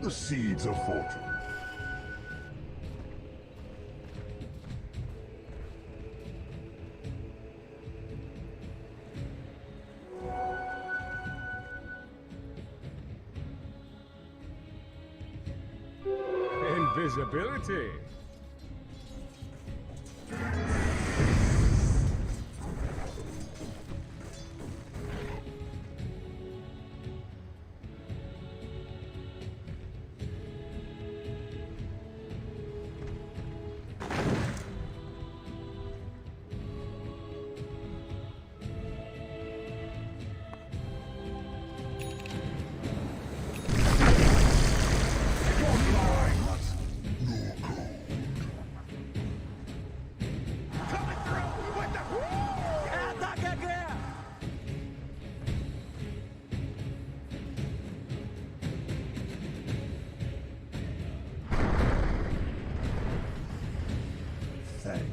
the seeds of fortune. Invisibility. Thanks.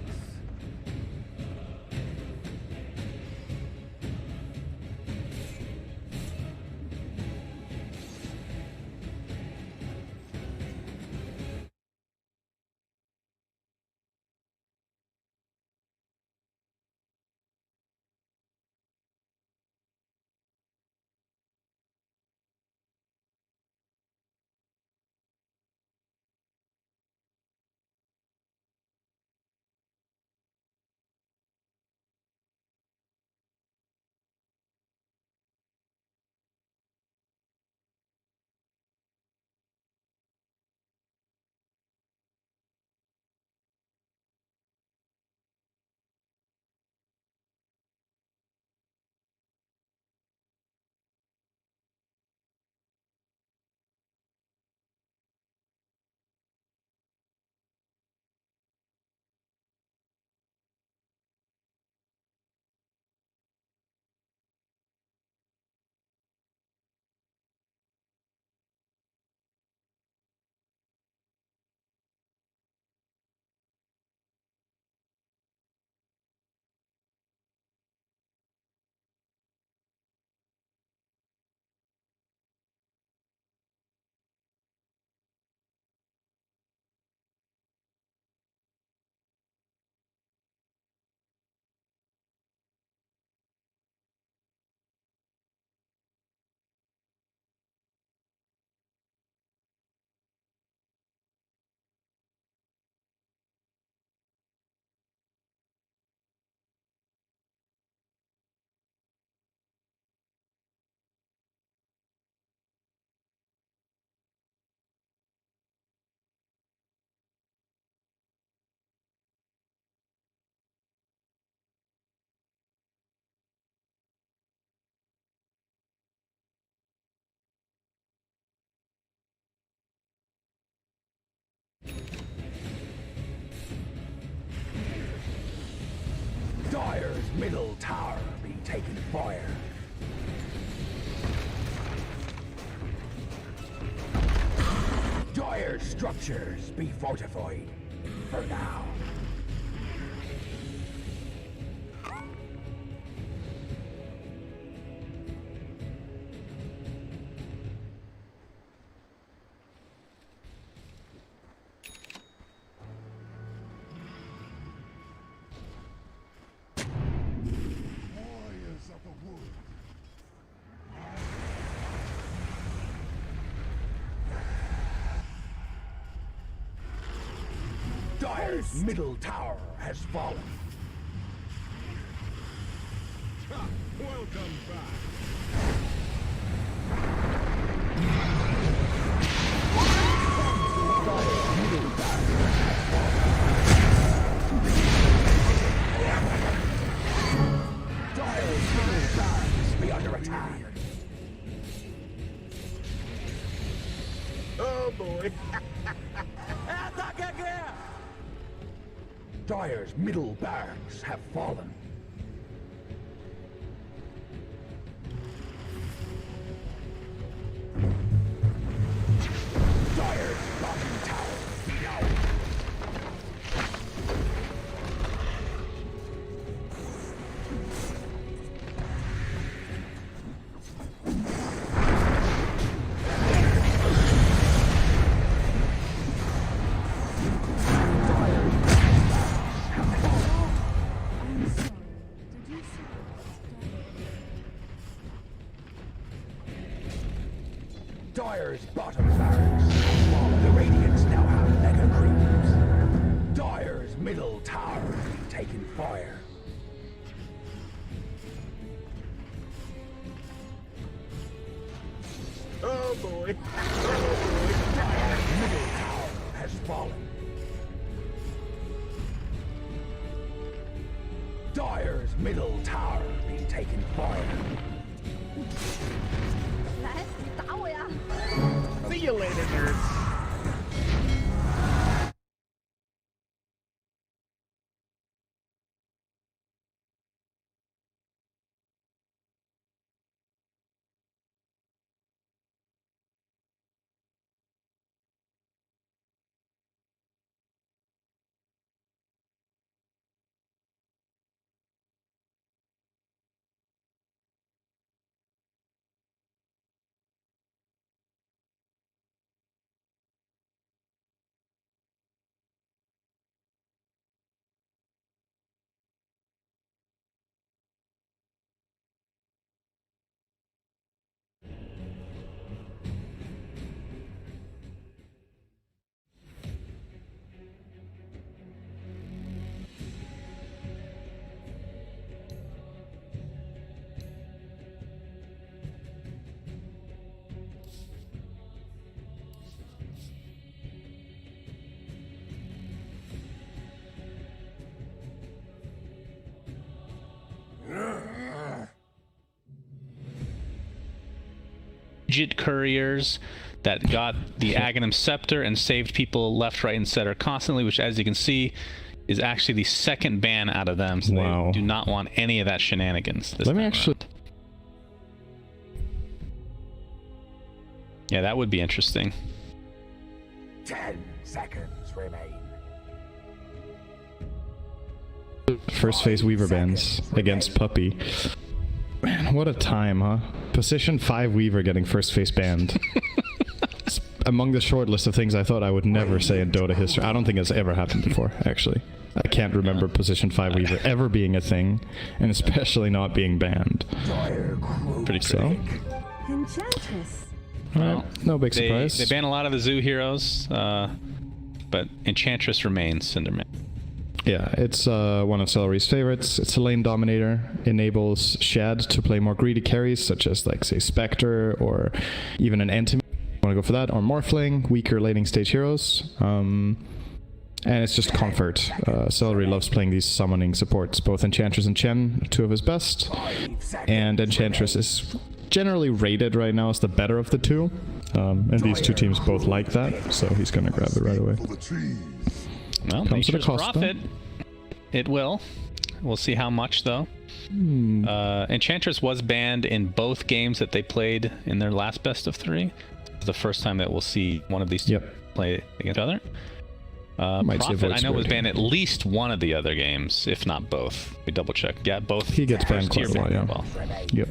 Dire's middle tower be taking fire. Dire's structures be fortified. For now. Warriors of the wood. Dire's middle tower has fallen. Welcome back. Dire's middle tower has fallen. Dire's middle barracks be under attack. Oh boy. Dire's middle barracks have fallen. Dire's bottom tower be down. Dire's bottom barracks has fallen. The Radiants now have mega creeps. Dire's middle tower is taking fire. Oh boy. Dire's middle tower has fallen. Dire's middle tower is taking fire. 来，你打我呀！ See you later, nerds. Couriers that got the Aghanim Scepter and saved people left, right, and center constantly, which, as you can see, is actually the second ban out of them. So Wow. they do not want any of that shenanigans. This Let me time actually... around. Yeah, that would be interesting. 10 seconds remain. First phase Weaver bans against Puppy. Man, what a time, huh? Position 5 Weaver getting first phase banned. It's among the short list of things I thought I would never say in Dota history. I don't think it's ever happened before, actually. I can't remember position 5 Weaver ever being a thing, and especially not being banned. Pretty So, crazy. Enchantress. well, no big surprise. They ban a lot of the zoo heroes, but Enchantress remains Cinderman. Yeah, it's one of Celery's favorites. It's a lane dominator, enables Shad to play more greedy carries, such as, like, say, Spectre, or even an Enemy. Want to go for that, or Morphling, weaker laning stage heroes. And it's just comfort. Celery loves playing these summoning supports, both Enchantress and Chen, two of his best. And Enchantress is generally rated right now as the better of the two. And these two teams both like that, so he's going to grab it right away. For the trees. Well, Comes at a nature's cost, though. profit. It will. We'll see how much, though. Enchantress was banned in both games that they played in their last best of 3. It's the first time that we'll see one of these two play against each other. Might see a Profit, void I know, was spread. banned at least one of the other games, if not both. We double check. Yeah, both. He gets banned quite a first-tier lot, yeah. banned. Yep.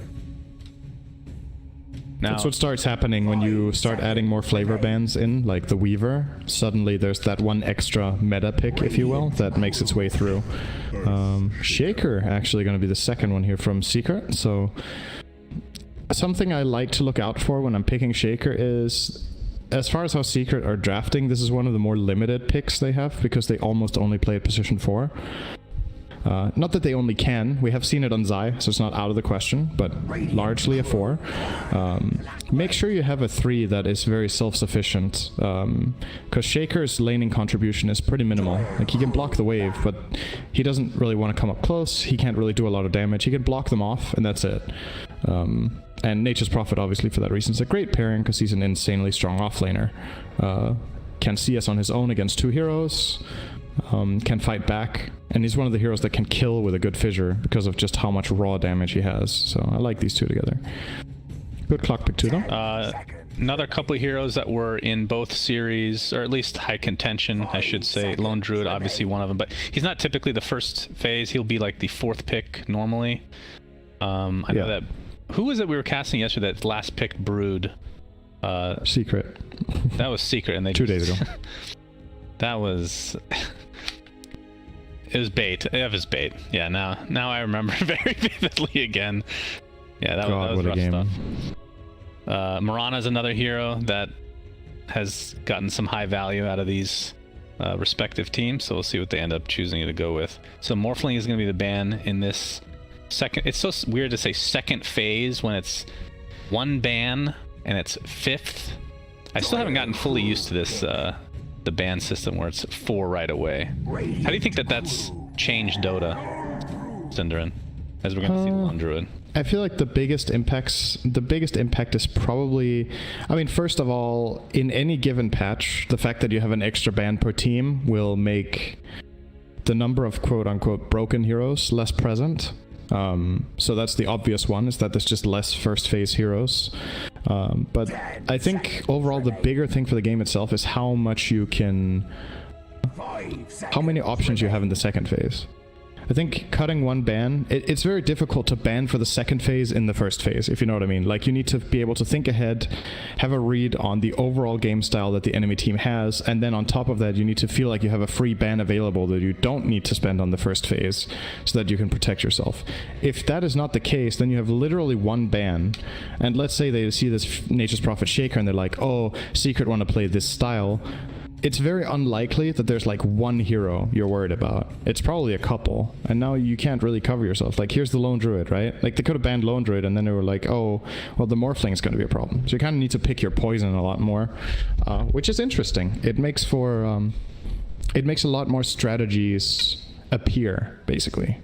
Now, That's what starts happening when you start adding more flavor bans in, like the Weaver. Suddenly there's that one extra meta pick, if you will, that makes its way through. Shaker actually going to be the second one here from Secret. So something I like to look out for when I'm picking Shaker is, as far as how Secret are drafting, this is one of the more limited picks they have, because they almost only play at position 4. Not that they only can. We have seen it on Zai, so it's not out of the question, but largely a 4. Make sure you have a 3 that is very self-sufficient, because Shaker's laning contribution is pretty minimal. Like, he can block the wave, but he doesn't really want to come up close. He can't really do a lot of damage. He can block them off, and that's it. And Nature's Prophet, obviously, for that reason, is a great pairing, because he's an insanely strong offlaner. Can CS on his own against 2 heroes. Can fight back, and he's one of the heroes that can kill with a good fissure because of just how much raw damage he has. So I like these two together. Good clock pick too, though. another couple of heroes that were in both series, or at least high contention, I should say. Lone Druid, obviously one of them, but he's not typically the first phase. He'll be like the 4th pick normally. I know that. Who was it we were casting yesterday? That last pick Brood. Secret. That was Secret, and they 2 days ago. That was. It was bait. It was bait. Yeah. Now I remember very vividly again. Yeah, that was what a rough game. stuff. Mirana's another hero that has gotten some high value out of these respective teams, so we'll see what they end up choosing to go with. So Morphling is going to be the ban in this second. It's so weird to say second phase when it's one ban and it's fifth. I still haven't gotten fully used to this, the ban system where it's 4 right away. How do you think that that's changed Dota, Cinderin, as we're going to see the Lone Druid? I feel like the biggest impact is probably, I mean, first of all, in any given patch, the fact that you have an extra ban per team will make the number of quote-unquote broken heroes less present. So that's the obvious one, is that there's just less first phase heroes. But I think overall the bigger thing for the game itself is how much you can, how many options you have in the second phase. I think cutting one ban, it's very difficult to ban for the second phase in the first phase, if you know what I mean. Like, you need to be able to think ahead, have a read on the overall game style that the enemy team has, and then on top of that, you need to feel like you have a free ban available that you don't need to spend on the first phase so that you can protect yourself. If that is not the case, then you have literally one ban, and let's say they see this Nature's Prophet Shaker and they're like, oh, Secret want to play this style. It's very unlikely that there's like one hero you're worried about. It's probably a couple, and now you can't really cover yourself. Like, here's the Lone Druid, right? Like, they could have banned Lone Druid, and then they were like, oh, well, the Morphling is going to be a problem. So you kind of need to pick your poison a lot more, which is interesting. It makes for, it makes a lot more strategies appear, basically,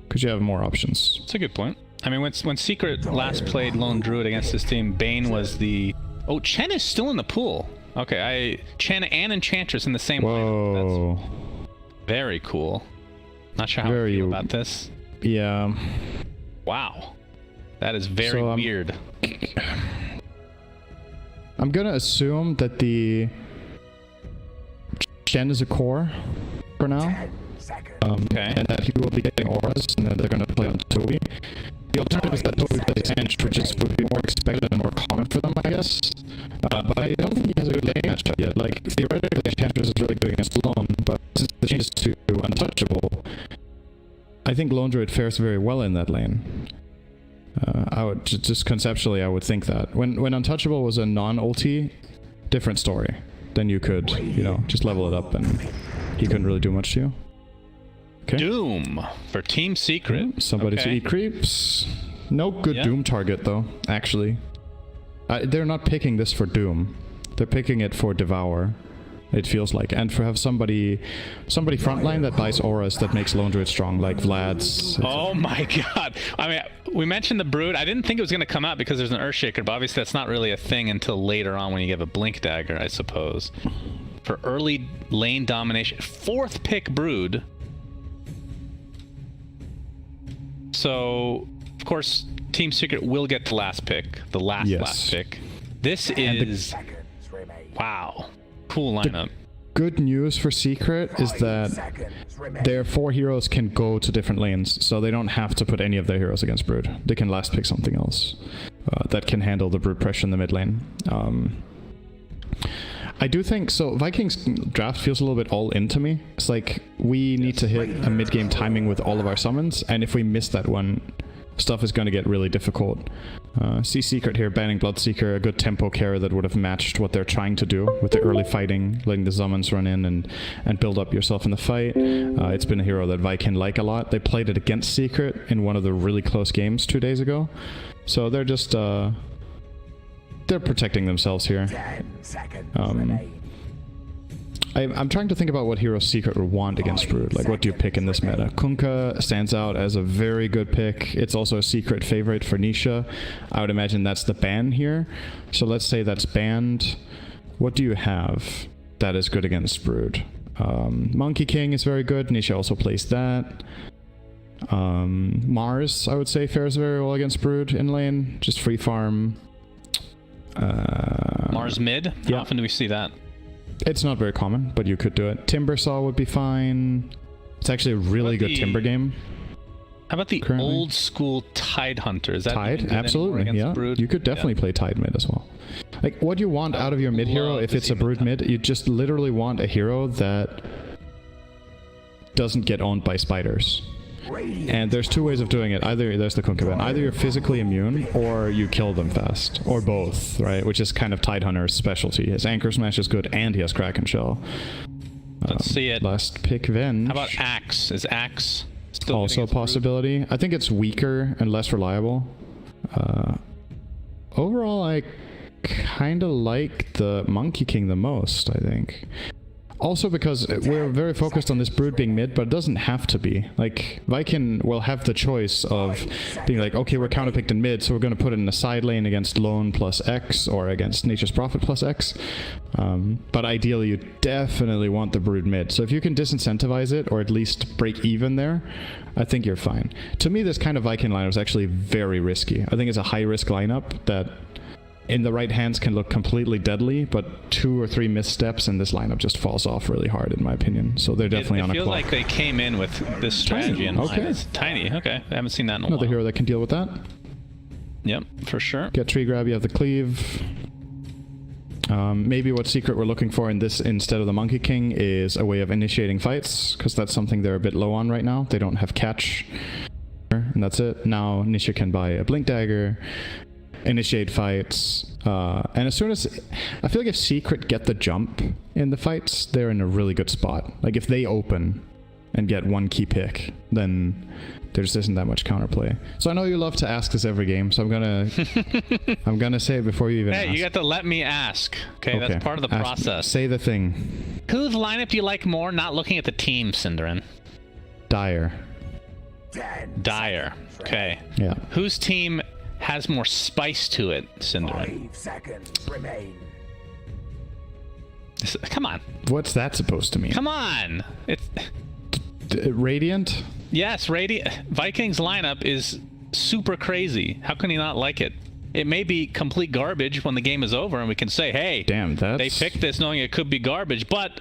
because you have more options. That's a good point. I mean, when Secret last played Lone Druid against this team, Bane was the... Oh, Chen is still in the pool. Okay, Chen and Enchantress in the same Whoa. line. That's very cool. Not sure how I feel about this. Yeah. Wow. That is very weird. I'm gonna assume that the Chen is a core for now. Okay. And that he will be getting auras, and then they're gonna play on Toby. The alternative is that Toby plays Ange, which would be more expected and more common for them, I guess. But I don't think he has a good lane matchup yet. Like, theoretically, Enchantress is really good against Lone, but since the changes to Untouchable, I think Lone Druid fares very well in that lane. I would just conceptually, I would think that when Untouchable was a non-ulti, different story. Then you could, you know, just level it up, and he couldn't really do much to you. Okay. Doom for Team Secret. Somebody to eat creeps. No good Doom target though, actually. They're not picking this for Doom. They're picking it for Devour, it feels like. And for have somebody frontline that buys auras that makes Lone Druid strong, like Vlad's. Oh my god. I mean, we mentioned the Brood. I didn't think it was going to come out because there's an Earthshaker, but obviously that's not really a thing until later on when you give a Blink Dagger, I suppose. For early lane domination. 4th pick Brood. So, of course, Team Secret will get the last pick. The last pick. This is... Wow. Cool lineup. The good news for Secret is that their 4 heroes can go to different lanes, so they don't have to put any of their heroes against Brood. They can last pick something else that can handle the Brood pressure in the mid lane. I do think, so Vikings draft feels a little bit all in to me. It's like, we need to hit a mid-game timing with all of our summons, and if we miss that one, stuff is going to get really difficult. See Secret here, banning Bloodseeker, a good tempo carry that would have matched what they're trying to do with the early fighting, letting the summons run in and build up yourself in the fight. It's been a hero that Viking like a lot. They played it against Secret in one of the really close games 2 days ago. So they're just... they're protecting themselves here. 10 seconds I'm trying to think about what hero Secret would want against Brood. Like, what do you pick in this meta? Kunkka stands out as a very good pick. It's also a Secret favorite for Nisha. I would imagine that's the ban here. So let's say that's banned. What do you have that is good against Brood? Monkey King is very good. Nisha also plays that. Mars, I would say, fares very well against Brood in lane. Just free farm. Mars mid? How often do we see that? It's not very common, but you could do it. Timbersaw would be fine. It's actually a really good Timber game. How about the old school Tide Hunter? Is that Tide? Absolutely, yeah. Brood? You could definitely play Tide mid as well. Like, what do you want out of your mid hero if it's a Brood mid? You just literally want a hero that doesn't get owned by spiders. And there's two ways of doing it. Either there's the Kunkaben. Either you're physically immune, or you kill them fast, or both, right? Which is kind of Tidehunter's specialty. His Anchor Smash is good, and he has Kraken Shell. Let's see it. Last pick, Venge. How about Axe? Is Axe still Also a possibility? I think it's weaker and less reliable. Overall, I kind of like the Monkey King the most, I think. Also because we're very focused on this Brood being mid, but it doesn't have to be. Like, Viking will have the choice of being like, okay, we're counterpicked in mid, so we're going to put it in a side lane against Lone plus X, or against Nature's Prophet plus X. But ideally, you definitely want the Brood mid. So if you can disincentivize it, or at least break even there, I think you're fine. To me, this kind of Viking lineup is actually very risky. I think it's a high-risk lineup that in the right hands can look completely deadly, but 2 or 3 missteps and this lineup just falls off really hard, in my opinion. So they're definitely on a clock. It feels like they came in with this strategy in mind. It's tiny. Okay, I haven't seen that in a while. Another hero that can deal with that. Yep, for sure. Get tree grab, you have the cleave. Maybe what secret we're looking for in this instead of the Monkey King is a way of initiating fights, because that's something they're a bit low on right now. They don't have catch, and that's it. Now Nisha can buy a Blink Dagger, initiate fights, and as soon as I feel like if Secret get the jump in the fights, they're in a really good spot. Like if they open and get one key pick, then there just isn't that much counterplay. So I know you love to ask this every game, so I'm gonna say it before you even ask. You got to let me ask. Okay, that's part of the process. Say the thing. Whose lineup do you like more? Not looking at the team, Cinderin. Dire. Dire. Okay. Yeah. Whose team has more spice to it, Cinderin? 5 seconds remain. Come on. What's that supposed to mean? Come on. It's Radiant? yes, Vikings lineup is super crazy. How can you not like it? It may be complete garbage when the game is over and we can say, hey, damn, they picked this knowing it could be garbage, but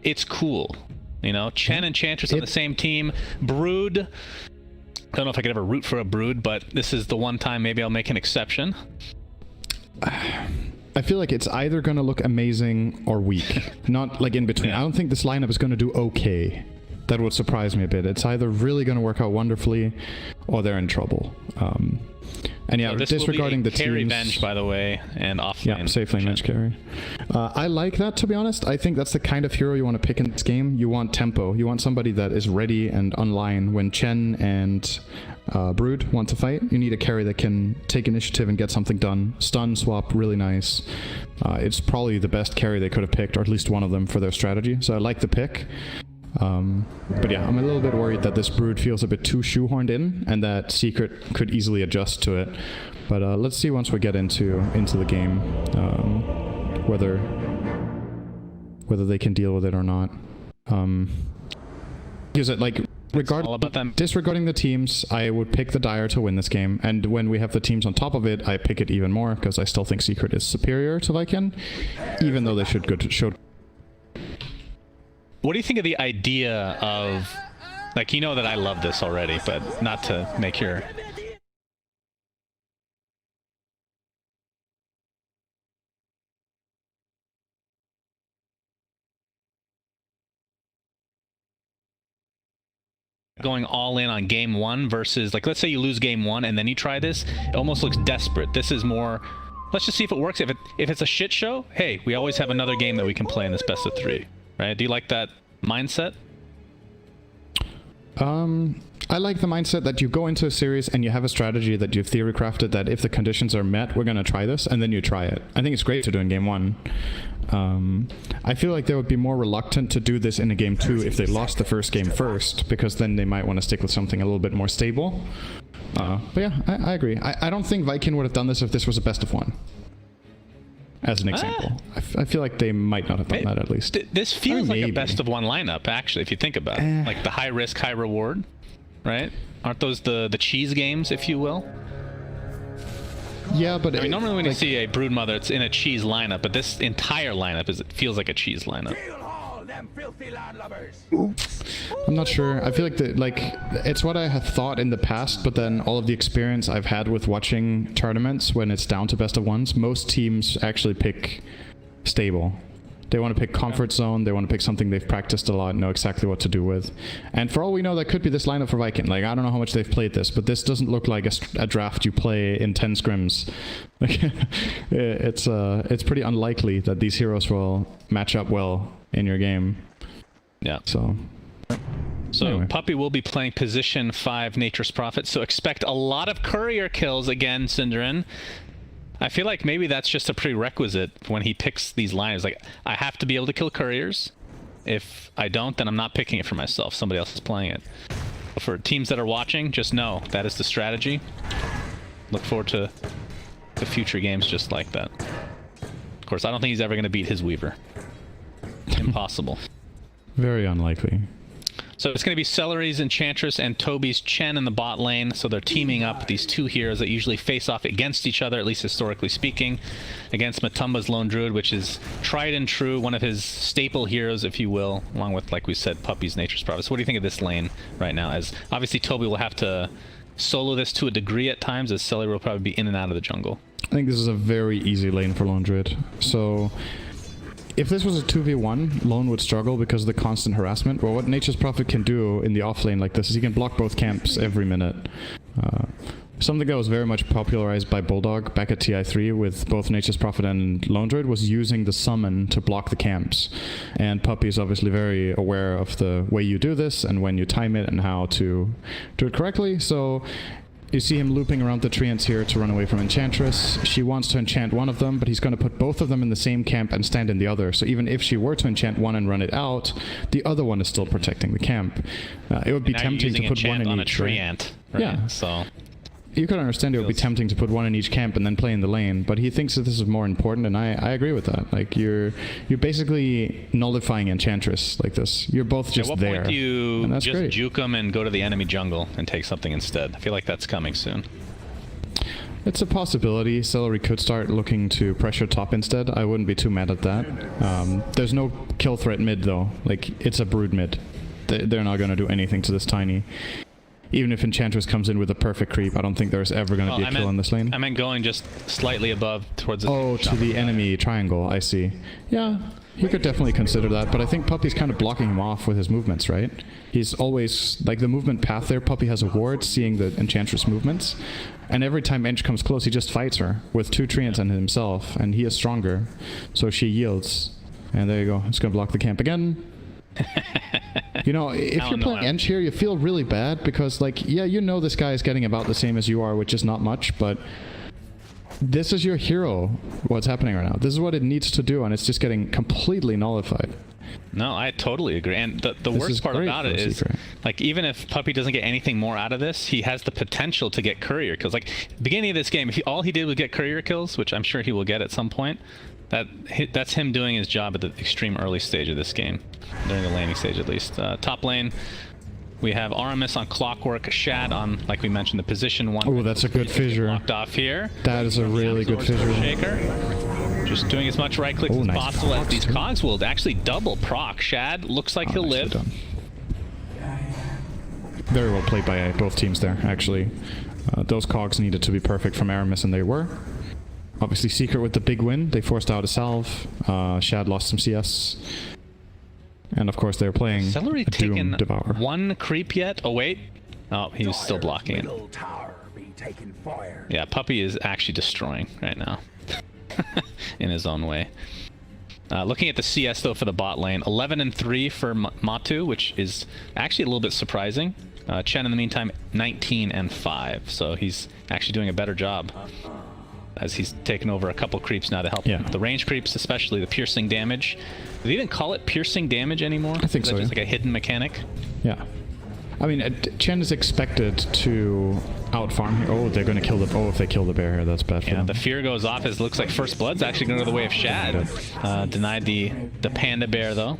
it's cool. You know, Chen and Chantress on the same team. Brood. Don't know if I could ever root for a Brood, but this is the one time maybe I'll make an exception. I feel like it's either going to look amazing or weak. Not like in between. Yeah. I don't think this lineup is going to do okay. That would surprise me a bit. It's either really going to work out wonderfully or they're in trouble. And yeah, this disregarding will be the carry teams. bench, by the way, and off lane. Yeah, safe lane bench carry. I like that, to be honest. I think that's the kind of hero you want to pick in this game. You want tempo. You want somebody that is ready and online when Chen and Brood want to fight. You need a carry that can take initiative and get something done. Stun, swap, really nice. It's probably the best carry they could have picked, or at least one of them for their strategy. So I like the pick. But yeah, I'm a little bit worried that this Brood feels a bit too shoehorned in, and that Secret could easily adjust to it. But let's see once we get into the game, whether they can deal with it or not. Because disregarding the teams, I would pick the Dire to win this game, and when we have the teams on top of it, I pick it even more because I still think Secret is superior to Lycan, even though they should show. What do you think of the idea of, like, you know that I love this already, but not to make your... going all in on game 1 versus, like, let's say you lose game 1 and then you try this, it almost looks desperate. This is more, let's just see if it works. If it's a shit show, hey, we always have another game that we can play in this best of 3. Right? Do you like that mindset? I like the mindset that you go into a series and you have a strategy that you've theory crafted that if the conditions are met, we're going to try this, and then you try it. I think it's great to do in game 1. I feel like they would be more reluctant to do this in a game 2 if they lost the first game first, because then they might want to stick with something a little bit more stable. But yeah, I agree. I don't think Viking would have done this if this was a best of 1. As an example. I feel like they might not have done that, at least. This feels like a best of 1 lineup, actually, if you think about it. Like the high risk, high reward, right? Aren't those the cheese games, if you will? Yeah, but... I mean, normally when you see a Broodmother, it's in a cheese lineup, but this entire lineup feels like a cheese lineup. I'm not sure. I feel like it's what I have thought in the past, but then all of the experience I've had with watching tournaments when it's down to best of 1s, most teams actually pick stable. They want to pick comfort zone. They want to pick something they've practiced a lot, know exactly what to do with. And for all we know, that could be this lineup for Viking. Like, I don't know how much they've played this, but this doesn't look like a draft you play in 10 scrims. It's pretty unlikely that these heroes will match up well in your game. Yeah. So anyway. Puppy will be playing position 5 Nature's Prophet, so expect a lot of courier kills again, Synderin. I feel like maybe that's just a prerequisite when he picks these lines. Like, I have to be able to kill couriers. If I don't, then I'm not picking it for myself. Somebody else is playing it. For teams that are watching, just know that is the strategy. Look forward to future games just like that. Of course, I don't think he's ever going to beat his Weaver. Impossible. Very unlikely. So it's going to be Celery's Enchantress and Toby's Chen in the bot lane. So they're teaming up, these two heroes that usually face off against each other, at least historically speaking, against Matumba's Lone Druid, which is tried and true, one of his staple heroes, if you will, along with, like we said, Puppy's Nature's Prophet. So what do you think of this lane right now? As obviously Toby will have to solo this to a degree at times, as Celery will probably be in and out of the jungle. I think this is a very easy lane for Lone Druid. So if this was a 2v1, Lone would struggle because of the constant harassment. Well, what Nature's Prophet can do in the off lane like this is he can block both camps every minute. Something that was very much popularized by Bulldog back at TI3 with both Nature's Prophet and Lone Druid was using the summon to block the camps. And Puppy is obviously very aware of the way you do this and when you time it and how to do it correctly. So you see him looping around the treants here to run away from Enchantress. She wants to enchant one of them, but he's going to put both of them in the same camp and stand in the other. So even if she were to enchant one and run it out, the other one is still protecting the camp. It would be tempting to put one in each. Right? Yeah. So you could understand it would be tempting to put one in each camp and then play in the lane, but he thinks that this is more important, and I agree with that. Like, you're basically nullifying Enchantress like this. You're both just at what there. Point do you and that's just great. Juke them and go to the enemy jungle and take something instead? I feel like that's coming soon. It's a possibility. Celery could start looking to pressure top instead. I wouldn't be too mad at that. There's no kill threat mid, though. Like, it's a brood mid. They're not going to do anything to this tiny. Even if Enchantress comes in with a perfect creep, I don't think there's ever going to be a kill on this lane. I meant going just slightly above towards the... Oh, to the enemy triangle, I see. Yeah, he could definitely consider that, but I think Puppy's kind of blocking him off with his movements, right? He's always, like, the movement path there, Puppy has a ward seeing the Enchantress movements, and every time Ench comes close, he just fights her with 2 treants and himself, and he is stronger, so she yields. And there you go, it's going to block the camp again. You know, if you're playing Ench here, you feel really bad because, like, yeah, you know this guy is getting about the same as you are, which is not much, but this is your hero, what's happening right now. This is what it needs to do, and it's just getting completely nullified. No, I totally agree. And the worst part about it is, like, even if Puppy doesn't get anything more out of this, he has the potential to get courier kills. Like, beginning of this game, if all he did was get courier kills, which I'm sure he will get at some point, that's him doing his job at the extreme early stage of this game, during the laning stage at least. Top lane, we have Aramis on Clockwork, Shad on, like we mentioned, the position 1. Oh, that's a good fissure. Locked off here. That is a really good fissure. Shaker. Just doing as much right clicks as possible as these cogs will actually double proc. Shad looks like he'll live. Done. Very well played by both teams there, actually. Those cogs needed to be perfect from Aramis, and they were. Obviously, Secret with the big win. They forced out a salve. Shad lost some CS. And of course, they're playing Celery a Doom Devour. One creep yet? Oh, wait. Oh, he was still blocking it. Yeah, Puppy is actually destroying right now. In his own way. Looking at the CS, though, for the bot lane. 11-3 for Matu, which is actually a little bit surprising. Chen, in the meantime, 19-5. So he's actually doing a better job, as he's taken over a couple creeps now to help him. The range creeps, especially the piercing damage. Do they even call it piercing damage anymore? I think so, just like a hidden mechanic? Yeah. I mean, Chen is expected to out-farm here. Oh, they're going to kill the... Oh, if they kill the bear here, that's bad for them. The fear goes off. It looks like First Blood's actually going to go the way of Shad. Denied the panda bear, though.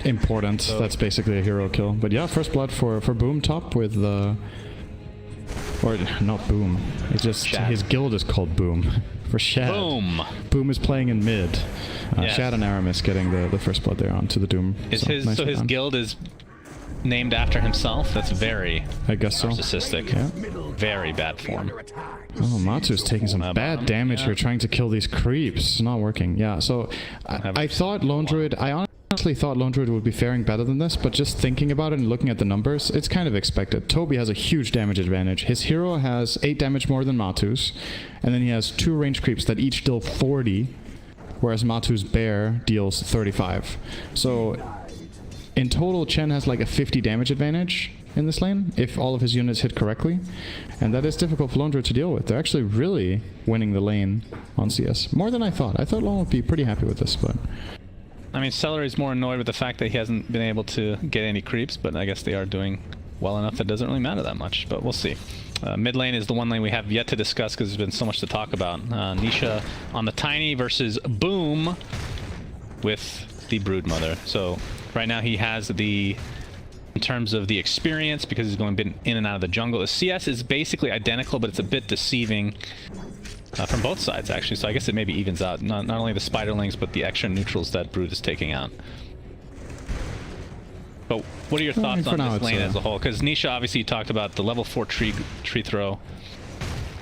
Important. So, that's basically a hero kill. But yeah, First Blood for Boom top with the... Or, not Boom. It's just... Shad. His guild is called Boom. For Shad. Boom! Boom is playing in mid. Yes. Shad and Aramis getting the First Blood there onto the Doom. Is so his guild is named after himself? That's very narcissistic. Yeah. Very bad form. Oh, Matsu's taking some bad damage here trying to kill these creeps. It's not working. Yeah, so I thought Lone Druid... I honestly thought Lone Druid would be faring better than this, but just thinking about it and looking at the numbers, it's kind of expected. Toby has a huge damage advantage. His hero has 8 damage more than Matu's, and then he has 2 range creeps that each deal 40, whereas Matu's bear deals 35. So in total, Chen has like a 50 damage advantage in this lane, if all of his units hit correctly. And that is difficult for Lone Druid to deal with. They're actually really winning the lane on CS. More than I thought. I thought Lone would be pretty happy with this, but... I mean, Celery's more annoyed with the fact that he hasn't been able to get any creeps, but I guess they are doing well enough that it doesn't really matter that much, but we'll see. Mid lane is the one lane we have yet to discuss because there's been so much to talk about. Nisha on the Tiny versus Boom with the Broodmother. So right now he has the... in terms of the experience, because he's going in and out of the jungle. The CS is basically identical, but it's a bit deceiving from both sides, actually. So I guess it maybe evens out not only the spiderlings, but the extra neutrals that Brood is taking out. But what are your thoughts on this lane as a whole? Because Nisha, obviously, you talked about the level 4 tree throw.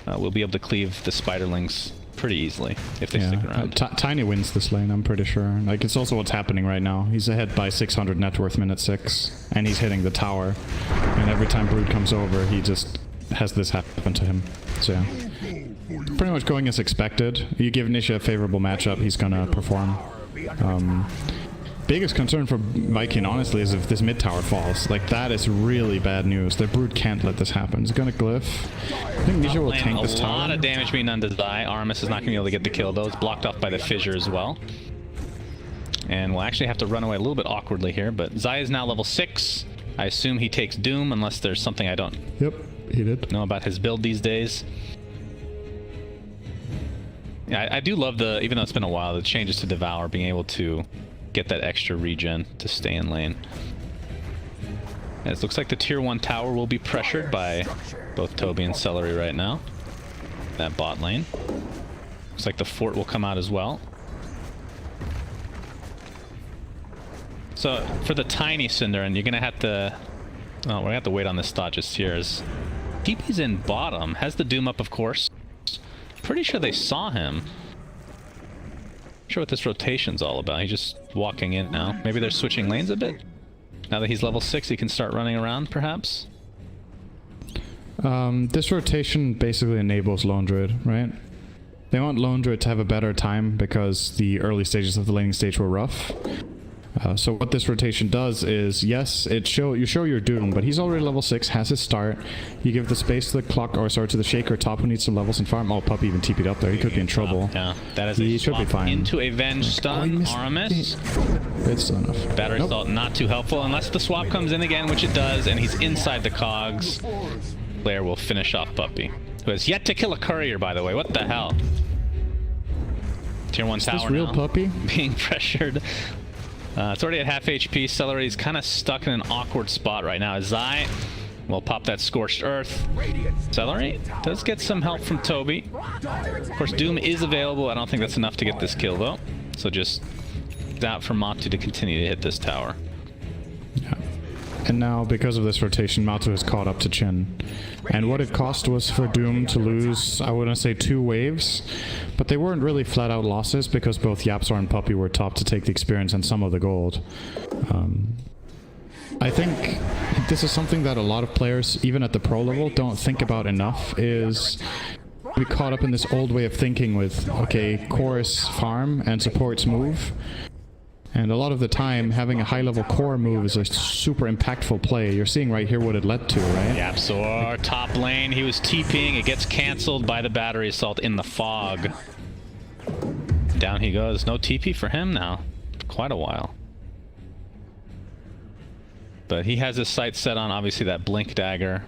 We'll be able to cleave the spiderlings pretty easily if they stick around. Tiny wins this lane, I'm pretty sure. Like, it's also what's happening right now. He's ahead by 600 net worth minute 6, and he's hitting the tower. And every time Brood comes over, he just has this happen to him. So yeah, pretty much going as expected. You give Nisha a favorable matchup, he's gonna perform. Biggest concern for Viking, honestly, is if this mid tower falls. Like, that is really bad news. The Brood can't let this happen. It's gonna glyph. I think Nisha will tank this tower. A lot of damage being done to Zai. Armis is not gonna be able to get the kill, though. It's blocked off by the fissure as well. And we'll actually have to run away a little bit awkwardly here, but Zai is now level 6. I assume he takes Doom, unless there's something I don't he did. know about his build these days. Yeah, I do love the, even though it's been a while, the changes to Devour, being able to get that extra regen to stay in lane. As it looks like the tier 1 tower will be pressured by both Toby and Celery right now. That bot lane. Looks like the fort will come out as well. So for the Tiny Cinderin, you're gonna have to... Oh, we're gonna have to wait on this thought just here. As TP's in bottom, has the Doom up, of course. Pretty sure they saw him. Not sure what this rotation's all about. He's just walking in now. Maybe they're switching lanes a bit. Now that he's level 6, he can start running around, perhaps. This rotation basically enables Lone Druid, right? They want Lone Druid to have a better time because the early stages of the laning stage were rough. So what this rotation does is, yes, you show your Doom, but he's already level 6, has his start. You give the space to the clock, or sorry, to the Shaker top, who needs some levels and farm. Oh, Puppy even TP'd up there. He could be in trouble. Yeah, that is he a should be fine. Into a Venge stun. Aramis. It's still enough. Battery Assault not too helpful, unless the swap comes in again, which it does, and he's inside the cogs. Blair will finish off Puppy, who has yet to kill a courier, by the way. What the hell? Tier 1 tower this real now, Puppy? being pressured. It's already at half HP. Celery's kind of stuck in an awkward spot right now. Zai will pop that Scorched Earth. Celery does get some help from Toby. Of course, Doom is available. I don't think that's enough to get this kill, though. So just out for Matu to continue to hit this tower. Yeah. And now, because of this rotation, Matu has caught up to Chen. And what it cost was for Doom to lose, I wouldn't say 2 waves, but they weren't really flat-out losses because both Yapzor and Puppy were top to take the experience and some of the gold. I think this is something that a lot of players, even at the pro level, don't think about enough, is we caught up in this old way of thinking with, okay, core is farm and supports move. And a lot of the time, having a high-level core move is a super impactful play. You're seeing right here what it led to, right? Yapzor, top lane, he was TPing. It gets cancelled by the battery assault in the fog. Down he goes. No TP for him now. Quite a while. But he has his sights set on, obviously, that Blink Dagger.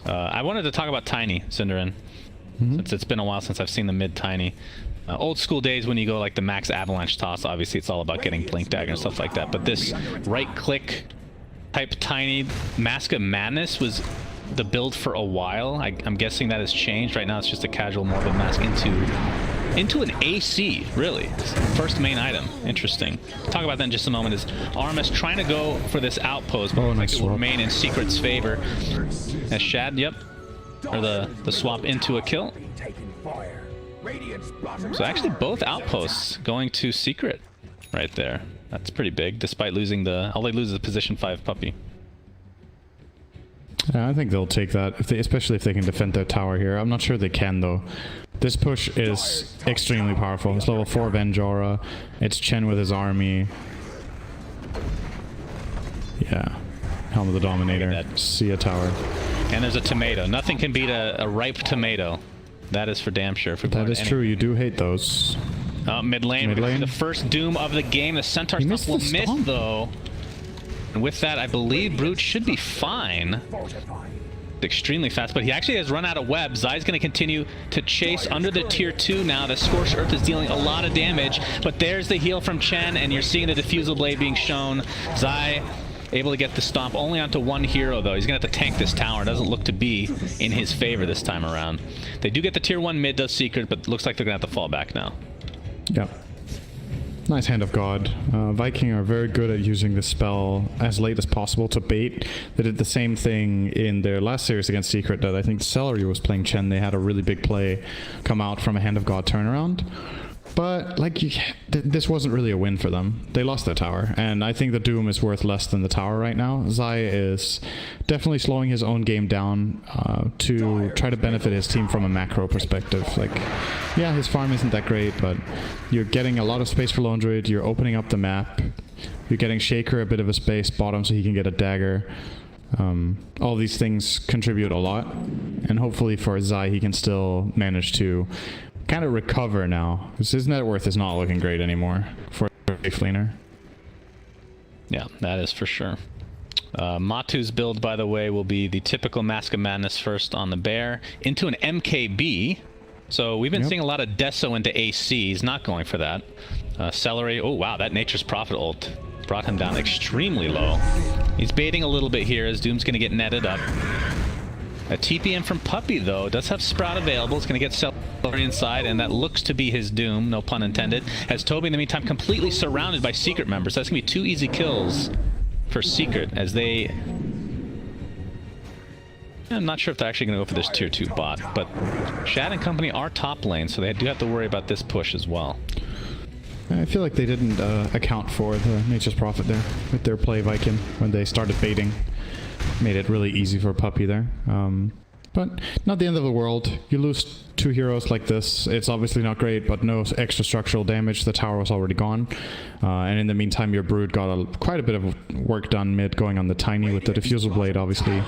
I wanted to talk about Tiny, Cinderin, since it's been a while since I've seen the mid-Tiny. Old school days when you go like the max avalanche toss, obviously it's all about getting Blink Dagger and stuff like that, but this right click type Tiny Mask of Madness was the build for a while. I'm guessing that has changed. Right now it's just a casual Morbid Mask into an AC, really. First main item. Interesting. Talk about that in just a moment. Is Armis trying to go for this outpost, but nice it will remain in Secret's favor. As Shad, or the swap into a kill. Taking fire. Radiant's bottom So actually both outposts going to secret right there. That's pretty big, despite losing the... All they lose is a position 5 puppy. Yeah, I think they'll take that, especially if they can defend their tower here. I'm not sure they can, though. This push is extremely powerful. It's level 4 Venge Aura. It's Chen with his army. Yeah. Helm of the Dominator. See a tower. And there's a tomato. Nothing can beat a ripe tomato. That is for damn sure. That is true. You do hate those. Mid lane. Mid lane. The first doom of the game. The Centaur stomp will miss, though. And with that, I believe Brute should be fine. Extremely fast, but he actually has run out of web. Zai's going to continue to chase under the tier 2 now. The Scorched Earth is dealing a lot of damage, but there's the heal from Chen, and you're seeing the Diffusal Blade being shown. Zai able to get the stomp only onto one hero, though. He's going to have to tank this tower. It doesn't look to be in his favor this time around. They do get the tier 1 mid, though, secret, but looks like they're going to have to fall back now. Yeah. Nice Hand of God. Viking are very good at using this spell as late as possible to bait. They did the same thing in their last series against Secret that I think Celery was playing Chen. They had a really big play come out from a Hand of God turnaround. But, like, this wasn't really a win for them. They lost their tower, and I think the Doom is worth less than the tower right now. Zai is definitely slowing his own game down to try to benefit his team from a macro perspective. Like, yeah, his farm isn't that great, but you're getting a lot of space for Lone Druid, you're opening up the map, you're getting Shaker a bit of a space bottom so he can get a dagger. All these things contribute a lot, and hopefully for Zai he can still manage to kind of recover now, because his net worth is not looking great anymore for a fleaner. Yeah, that is for sure. Matu's build, by the way, will be the typical Mask of Madness first on the bear into an MKB. So we've been seeing a lot of Deso into AC. He's not going for that. Celery, oh wow, that Nature's Prophet ult brought him down extremely low. He's baiting a little bit here as Doom's going to get netted up. A TPM from Puppy, though, does have Sprout available. It's going to get Celery inside, and that looks to be his doom, no pun intended. Has Toby, in the meantime, completely surrounded by Secret members. That's going to be 2 easy kills for Secret, as they... I'm not sure if they're actually going to go for this tier 2 bot, but Shad and company are top lane, so they do have to worry about this push as well. I feel like they didn't account for the Nature's Prophet there with their play Viking when they started baiting. Made it really easy for Puppy there. But not the end of the world. You lose 2 heroes like this. It's obviously not great, but no extra structural damage. The tower was already gone. And in the meantime, your Brood got quite a bit of work done mid going on the Tiny with the Diffusal Blade, obviously.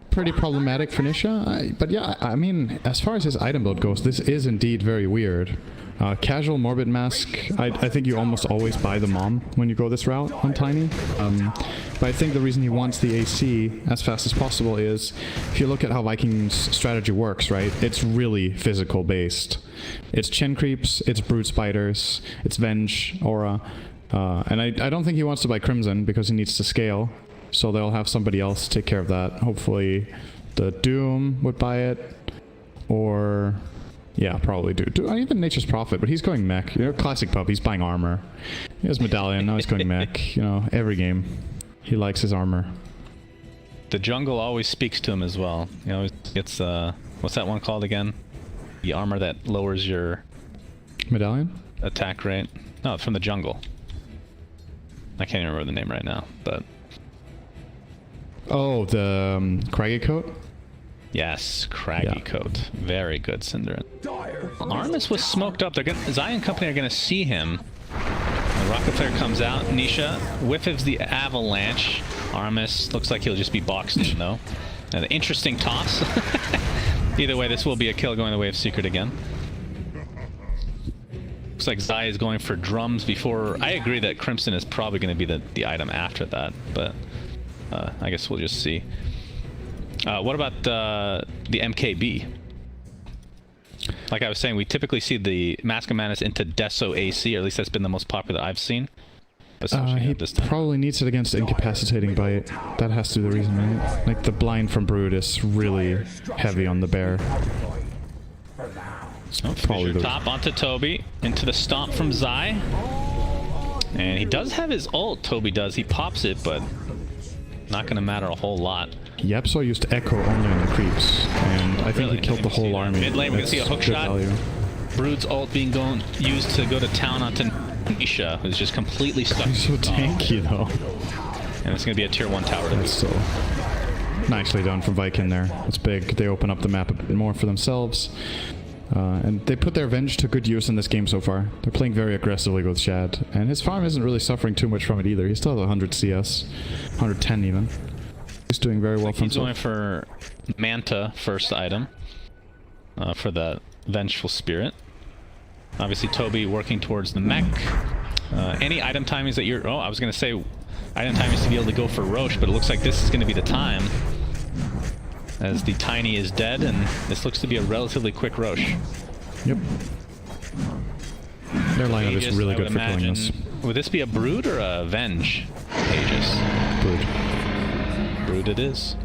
Pretty problematic for Nisha. But yeah, I mean, as far as his item build goes, this is indeed very weird. Casual Morbid Mask, I think you almost always buy the Mom when you go this route on Tiny. But I think the reason he wants the AC as fast as possible is, if you look at how Viking's strategy works, right, it's really physical based. It's Chen creeps, it's Brood Spiders, it's Venge Aura, and I don't think he wants to buy Crimson because he needs to scale, so they'll have somebody else take care of that. Hopefully the Doom would buy it, or... yeah, probably do. Even Nature's Prophet, but he's going mech. You know, classic Pup, he's buying armor. He has Medallion, now he's going mech. You know, every game. He likes his armor. The jungle always speaks to him as well. You know, it's, what's that one called again? The armor that lowers your... Medallion? Attack rate. No, it's from the jungle. I can't even remember the name right now, but... oh, the Craggy Coat? Yes, Craggy Coat. Very good, Cinder. Armis was smoked up. Zai and company are going to see him. The Rocket Flare comes out. Nisha whiffs the Avalanche. Armis looks like he'll just be boxed in, though. An interesting toss. Either way, this will be a kill going the way of Secret again. Looks like Zai is going for drums before... I agree that Crimson is probably going to be the item after that, but I guess we'll just see. What about the MKB? Like I was saying, we typically see the Mask of Madness into Deso AC, or at least that's been the most popular I've seen. He probably needs it against Incapacitating Bite. That has to be the reason, right? Like, the blind from Brood is really heavy on the bear. Oh, probably the top onto Toby, into the stomp from Zai. And he does have his ult, Toby does. He pops it, but not going to matter a whole lot. Yapso used Echo only on the creeps, and I think Really? he killed the whole army. Mid lane, we can That's see a hook good shot. value. Brood's ult being used to go to town onto Nisha, who's just completely stuck. He's so tanky though. And it's going to be a tier 1 tower to That's so nicely done from Viking there. It's big. They open up the map a bit more for themselves. And they put their Venge to good use in this game so far. They're playing very aggressively with Shad. And his farm isn't really suffering too much from it either. He still has 100 CS. 110 even. He's doing very well for He's himself. going for Manta first item for the Vengeful Spirit. Obviously Toby working towards the mech. Any item timings that you're... Oh, I was going to say item timings to be able to go for Roche, but it looks like this is going to be the time. As the Tiny is dead, and this looks to be a relatively quick Roche. Yep. Their lineup is Aegis, really I good would for killing imagine. this. Would this be a Brood or a Venge? Aegis. Brood. Brood it is.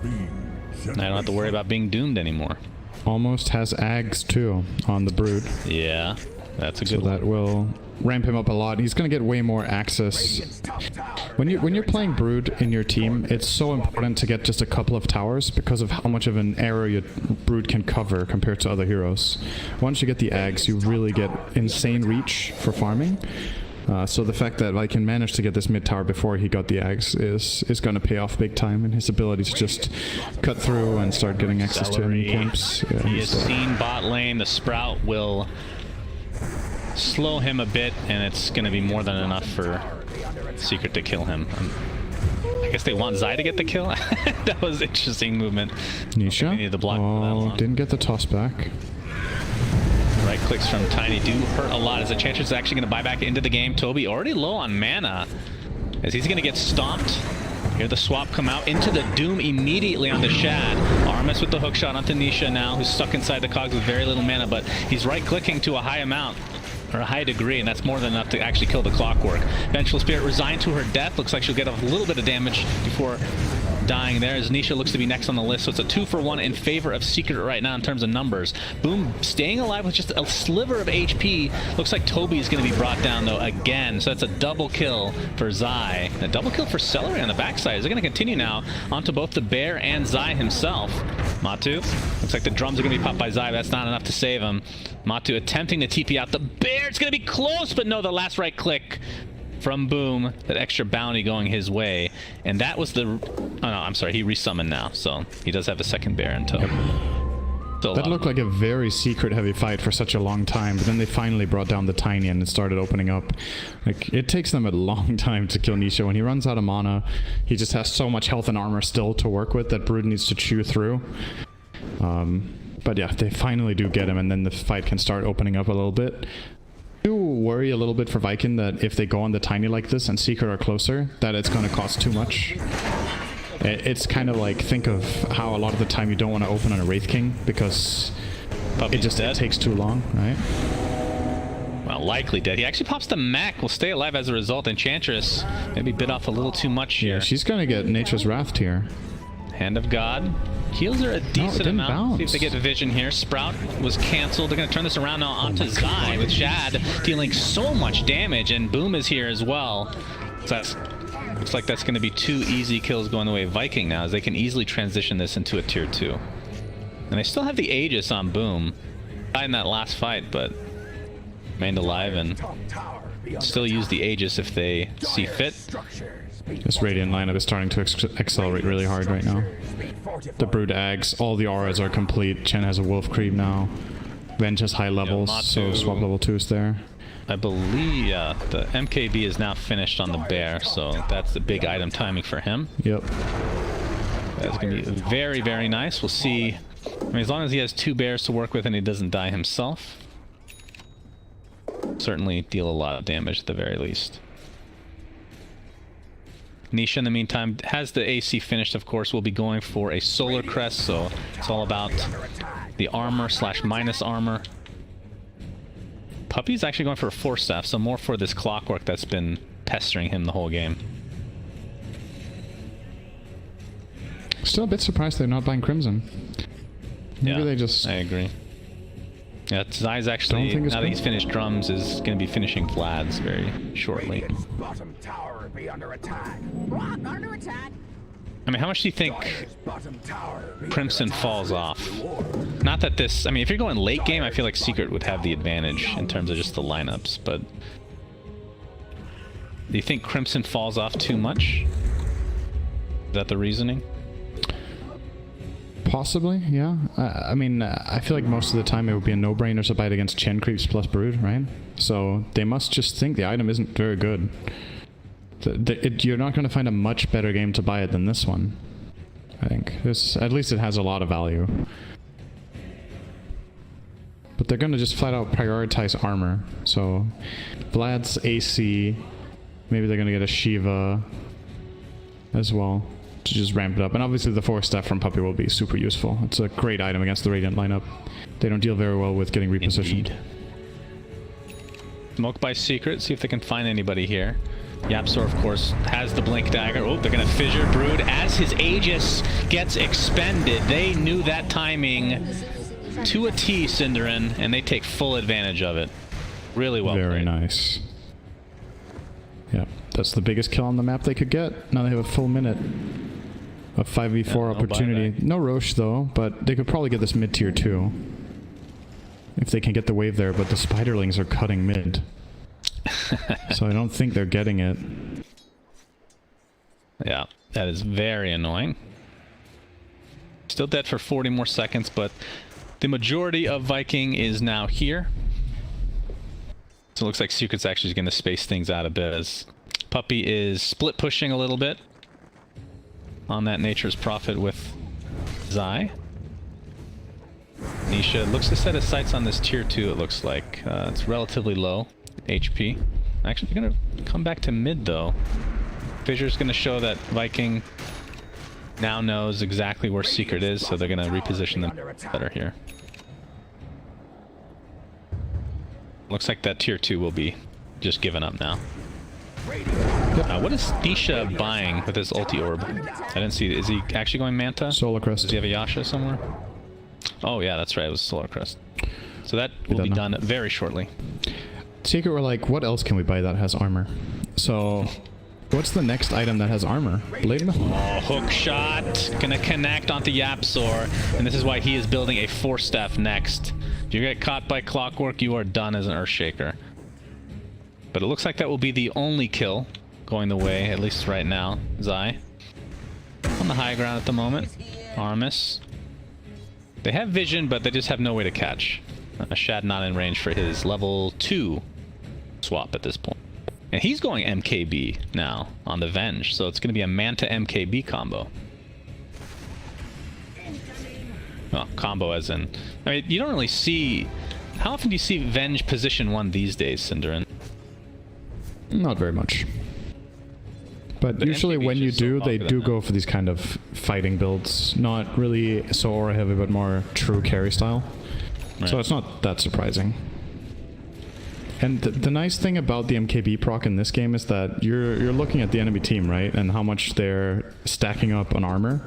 I don't have to worry about being doomed anymore. Almost has Ags too on the Brood. Yeah, that's a So good one. that will ramp him up a lot. He's going to get way more access. When you're playing Brood in your team, it's so important to get just a couple of towers because of how much of an area Brood can cover compared to other heroes. Once you get the Ags, you really get insane reach for farming. So the fact that I can manage to get this mid tower before he got the Ags is going to pay off big time, and his ability to just cut through and start getting access to enemy camps. Yeah, He has he's, seen bot lane. The Sprout will slow him a bit, and it's going to be more than enough for Secret to kill him. I guess they want Zai to get the kill. That was interesting movement. Nisha? They needed to block for that long. Didn't get the toss back. Right clicks from Tiny do hurt a lot as Enchantress is actually going to buy back into the game. Toby already low on mana as he's going to get stomped. Hear the swap come out into the Doom immediately onto Shad. Armis with the hook shot onto Nisha now, who's stuck inside the cogs with very little mana, but he's right clicking to a high amount. Or a high degree, and that's more than enough to actually kill the Clockwork. Vengeful Spirit resigned to her death. Looks like she'll get a little bit of damage before dying there, as Nisha looks to be next on the list. So it's a 2-for-1 in favor of Secret right now in terms of numbers. Boom staying alive with just a sliver of HP. Looks like Toby is going to be brought down though again. So that's a double kill for Zai. And a double kill for Celery on the backside. Is it going to continue now onto both the Bear and Zai himself? Matu. Looks like the drums are going to be popped by Zai. That's not enough to save him. Matu attempting to TP out the Bear. It's going to be close, but no, the last right click from Boom, that extra bounty going his way. And that was the... Oh no, I'm sorry, he resummoned now, so he does have a second Bear in tow. Yep. That looked like a very secret heavy fight for such a long time, but then they finally brought down the Tiny and it started opening up. Like, it takes them a long time to kill Nisha. When he runs out of mana, he just has so much health and armor still to work with that Brood needs to chew through. But yeah, they finally do get him, and then the fight can start opening up a little bit. I do worry a little bit for Viking that if they go on the Tiny like this and Secret are closer, that it's going to cost too much. It's kind of like, think of how a lot of the time you don't want to open on a Wraith King because it takes too long, right? Well, likely dead. He actually pops the mech, will stay alive as a result. Enchantress maybe bit off a little too much here. Yeah, she's going to get Nature's Wrath here. Hand of God. Heals are a decent amount. Bounce. See if they get vision here. Sprout was canceled. They're going to turn this around now onto Zai with Shad dealing so much damage, and Boom is here as well. So looks like that's going to be 2 easy kills going the way of Viking now, as they can easily transition this into a tier 2. And they still have the Aegis on Boom. Died in that last fight, but remained alive and still use the Aegis if they see fit. This Radiant lineup is starting to accelerate really hard right now. The Brood Ags, all the auras are complete. Chen has a Wolf Creep now. Venge has high levels, so swap level 2 is there. I believe the MKB is now finished on the Bear, so that's the big item timing for him. Yep. That's going to be very, very nice. We'll see. I mean, as long as he has 2 Bears to work with and he doesn't die himself, certainly deal a lot of damage at the very least. Nisha, in the meantime, has the AC finished, of course. Will be going for a Solar Crest, so it's all about the armor / minus armor. Puppy's actually going for a Force Staff, so more for this Clockwork that's been pestering him the whole game. Still a bit surprised they're not buying Crimson. Maybe they just... I agree. Yeah, Zai's actually, now that he's finished drums, is going to be finishing Vlad's very shortly. Bottom tower tower be under attack. Rock under attack. I mean, how much do you think Dire's bottom tower be Crimson under attack. falls off? Not that this... I mean, if you're going late game, I feel like Secret would have the advantage in terms of just the lineups, but... Do you think Crimson falls off too much? Is that the reasoning? Possibly, yeah. I mean, I feel like most of the time it would be a no-brainer to bite against Chen Creeps plus Brood, right? So they must just think the item isn't very good. You're not going to find a much better game to buy it than this one, I think. At least it has a lot of value. But they're going to just flat out prioritize armor. So Vlad's AC, maybe they're going to get a Shiva as well to just ramp it up. And obviously the 4-step from Puppy will be super useful. It's a great item against the Radiant lineup. They don't deal very well with getting repositioned. Indeed. Smoke by Secret, see if they can find anybody here. Yapsor, of course, has the Blink Dagger. Oh, they're going to Fissure Brood as his Aegis gets expended. They knew that timing to a T, Cinderin, and they take full advantage of it. Really well Very played. nice. Yeah, that's the biggest kill on the map they could get. Now they have a full minute of 5v4 no opportunity. buyback. No Roche though, but they could probably get this mid-tier too. If they can get the wave there, but the Spiderlings are cutting mid. So I don't think they're getting it. Yeah, that is very annoying. Still dead for 40 more seconds, but the majority of Viking is now here. So it looks like Secret's actually going to space things out a bit as Puppy is split pushing a little bit on that Nature's Prophet with Zai. Nisha looks to set his sights on this tier 2, it looks like. It's relatively low HP. Actually, going to come back to mid, though. Fissure's going to show that Viking now knows exactly where Secret is, so they're going to reposition them better here. Looks like that tier 2 will be just given up now. What is Nisha buying with his ulti orb? I didn't see it. Is he actually going Manta? Solar Crest. Does he have a Yasha somewhere? Oh yeah, that's right. It was Solar Crest. So that will be done very shortly. Secret were like, what else can we buy that has armor? So, what's the next item that has armor? Blade Mill? Oh, hook shot. Gonna connect onto Yapsor. And this is why he is building a 4-staff next. If you get caught by Clockwork, you are done as an Earthshaker. But it looks like that will be the only kill going the way, at least right now. Zai on the high ground at the moment. Armis. They have vision, but they just have no way to catch. Shad not in range for his level 2 swap at this point. And he's going MKB now on the Venge, so it's going to be a Manta MKB combo. Well, combo as in... I mean, you don't really see... How often do you see Venge position 1 these days, Cinderin? Not very much. But usually when you do, they do go for these kind of fighting builds. Not really so aura heavy, but more true carry style. Right. So it's not that surprising. And the nice thing about the MKB proc in this game is that you're looking at the enemy team, right? And how much they're stacking up on armor.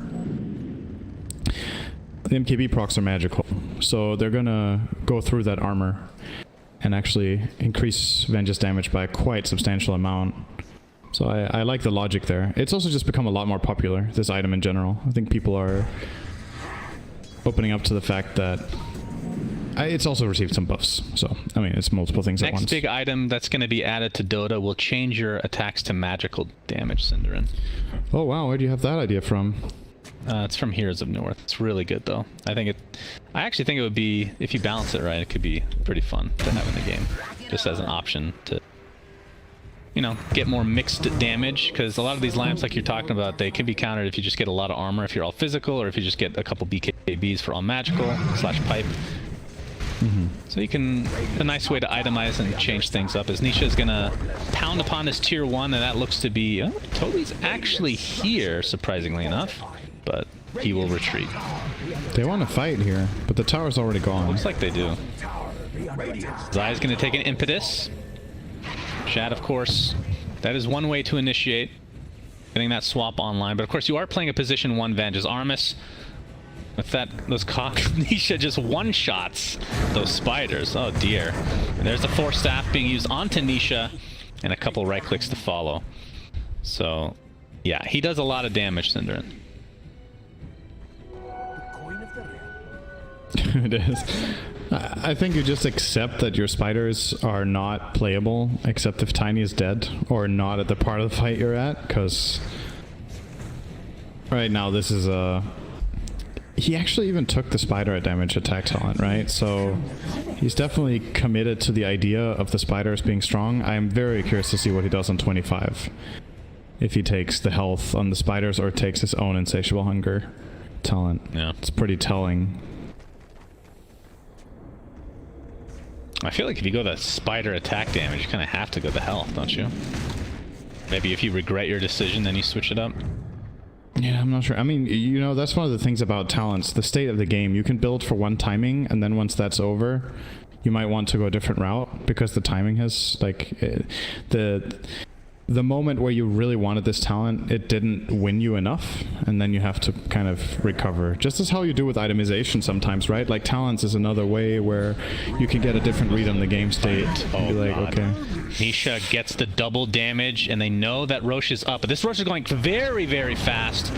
The MKB procs are magical. So they're gonna go through that armor and actually increase Vengeance damage by a quite substantial amount. So I like the logic there. It's also just become a lot more popular, this item in general. I think people are opening up to the fact that it's also received some buffs. So, I mean, it's multiple things at once. Next big item that's going to be added to Dota will change your attacks to magical damage, Cinderin. Oh wow, where do you have that idea from? It's from Heroes of North. It's really good, though. I actually think it would be, if you balance it right, it could be pretty fun to have in the game. Just as an option to, you know, get more mixed damage. Because a lot of these lineups, like you're talking about, they can be countered if you just get a lot of armor, if you're all physical, or if you just get a couple BKBs for all magical, / pipe. So you can, a nice way to itemize and change things up is Nisha is going to pound upon this tier 1, and that looks to be, Toby's actually here, surprisingly enough, but he will retreat. They want to fight here, but the tower's already gone. Looks like they do. Zai's going to take an impetus. Shad, of course, that is one way to initiate getting that swap online, but of course you are playing a position 1 Venge as Armis. With those Nisha just one-shots those spiders. Oh dear. And there's the 4-staff being used onto Nisha, and a couple right-clicks to follow. So, yeah, he does a lot of damage, Cinderin. It is. I think you just accept that your spiders are not playable, except if Tiny is dead, or not at the part of the fight you're at, because right now this is a... He actually even took the spider at damage attack talent, right? So he's definitely committed to the idea of the spiders being strong. I am very curious to see what he does on 25. If he takes the health on the spiders or takes his own insatiable hunger talent. Yeah. It's pretty telling. I feel like if you go the spider attack damage, you kind of have to go the health, don't you? Maybe if you regret your decision, then you switch it up. Yeah, I'm not sure. I mean, you know, that's one of the things about talents. The state of the game, you can build for one timing, and then once that's over, you might want to go a different route, because the timing has, like, the moment where you really wanted this talent, it didn't win you enough, and then you have to kind of recover. Just as how you do with itemization sometimes, right? Like, talents is another way where you can get a different read on the game state. Oh, be like, God. okay. Nisha gets the double damage, and they know that Roche is up. But this Roche is going very, very fast.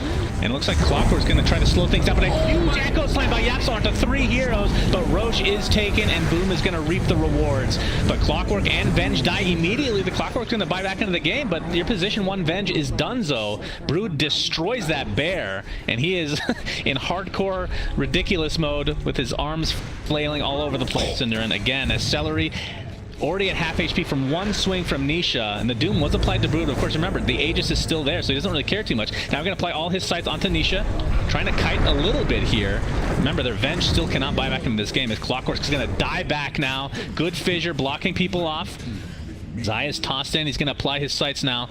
And it looks like Clockwork's going to try to slow things down. But a huge Echo Slam by Yapsar onto 3 heroes. But Roche is taken, and Boom is going to reap the rewards. But Clockwork and Venge die immediately. The Clockwork's going to buy back into the game, but your position 1 Venge is donezo. Brood destroys that bear, and he is in hardcore ridiculous mode with his arms flailing all over the place. And they're in again as Celery already at half HP from one swing from Nisha, and the Doom was applied to Brood. Of course, remember, the Aegis is still there, so he doesn't really care too much. Now we're going to apply all his sights onto Nisha, trying to kite a little bit here. Remember, their Venge still cannot buy back into this game, as Clockwork is going to die back now. Good fissure, blocking people off. Zai is tossed in. He's going to apply his sights now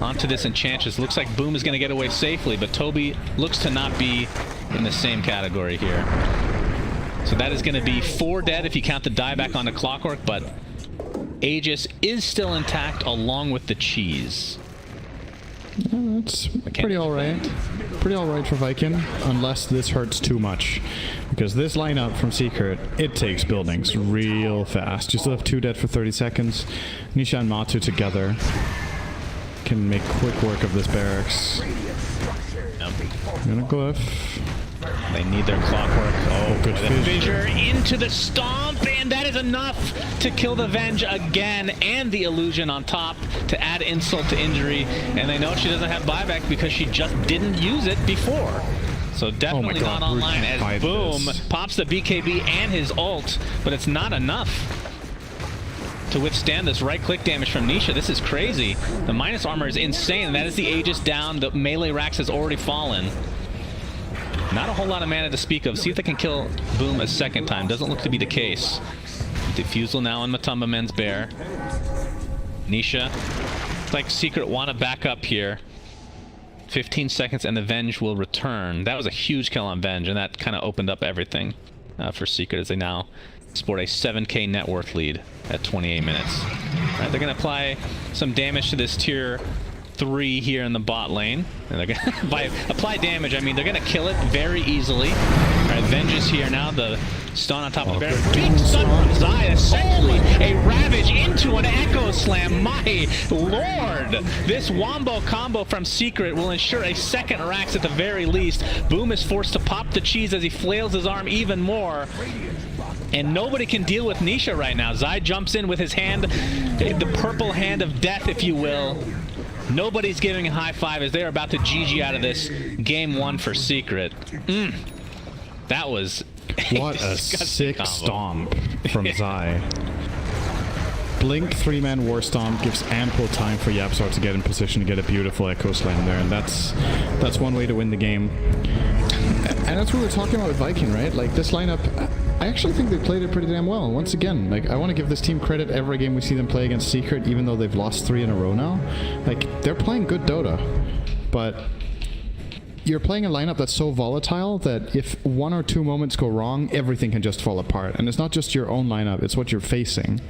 onto this Enchantress. Looks like Boom is going to get away safely, but Toby looks to not be in the same category here. So that is going to be 4 dead if you count the dieback onto Clockwork, but Aegis is still intact along with the cheese. Yeah, that's pretty alright. Pretty alright for Viking, unless this hurts too much. Because this lineup from Secret, it takes buildings real fast. You still have 2 dead for 30 seconds. Nisha and Matu together can make quick work of this barracks. Yep. Gonna glyph. They need their Clockwork. Oh, good the fissure into the stomp, and that is enough to kill the Venge again, and the illusion on top to add insult to injury. And they know she doesn't have buyback because she just didn't use it before. So definitely not online, as Boom pops the BKB and his ult, but it's not enough to withstand this right-click damage from Nisha. This is crazy. The minus armor is insane, and that is the Aegis down. The melee racks has already fallen. Not a whole lot of mana to speak of. See if they can kill Boom a second time. Doesn't look to be the case. Diffusal now on Matumba Men's Bear. Nisha. It's like Secret want to back up here. 15 seconds and the Venge will return. That was a huge kill on Venge, and that kind of opened up everything for Secret as they now sport a 7k net worth lead at 28 minutes. All right, they're going to apply some damage to this tier 3 here in the bot lane. And they're gonna, by apply damage, I mean they're going to kill it very easily. All right, Venge is here now. The stun on top of the bear. Big stun from Zai. Essentially a Ravage into an Echo Slam. My lord! This wombo combo from Secret will ensure a second Rax at the very least. Boom is forced to pop the cheese as he flails his arm even more. And nobody can deal with Nisha right now. Zai jumps in with his hand, the purple hand of death, if you will. Nobody's giving a high five as they're about to GG out of this game 1 for Secret. That was what a sick combo. Stomp from Zai. Blink 3-man War Stomp gives ample time for Yapsar to get in position to get a beautiful Echo Slam there, and that's one way to win the game. And that's what we were talking about with Viking, right? Like, this lineup, I actually think they played it pretty damn well. Once again, like, I want to give this team credit every game we see them play against Secret, even though they've lost 3 in a row now. Like, they're playing good Dota, but you're playing a lineup that's so volatile that if 1 or 2 moments go wrong, everything can just fall apart. And it's not just your own lineup, it's what you're facing.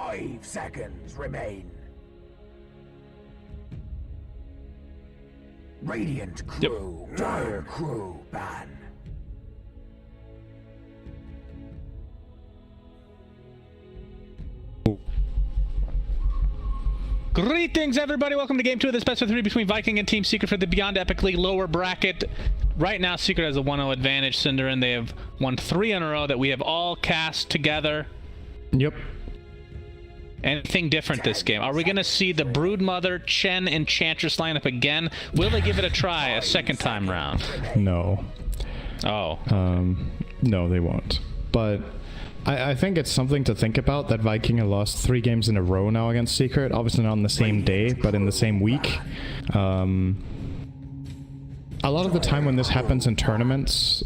5 seconds remain. Radiant crew, dire crew ban. Greetings, everybody. Welcome to Game 2 of this best of 3 between Viking and Team Secret for the Beyond Epic League lower bracket. Right now, Secret has a 1-0 advantage, Cinder, and they have won 3 in a row that we have all cast together. Yep. Anything different this game? Are we going to see the Broodmother, Chen, Enchantress lineup again? Will they give it a try a second time round? No. Oh. No, they won't. But I think it's something to think about that Viking have lost 3 games in a row now against Secret. Obviously not on the same day, but in the same week. A lot of the time when this happens in tournaments,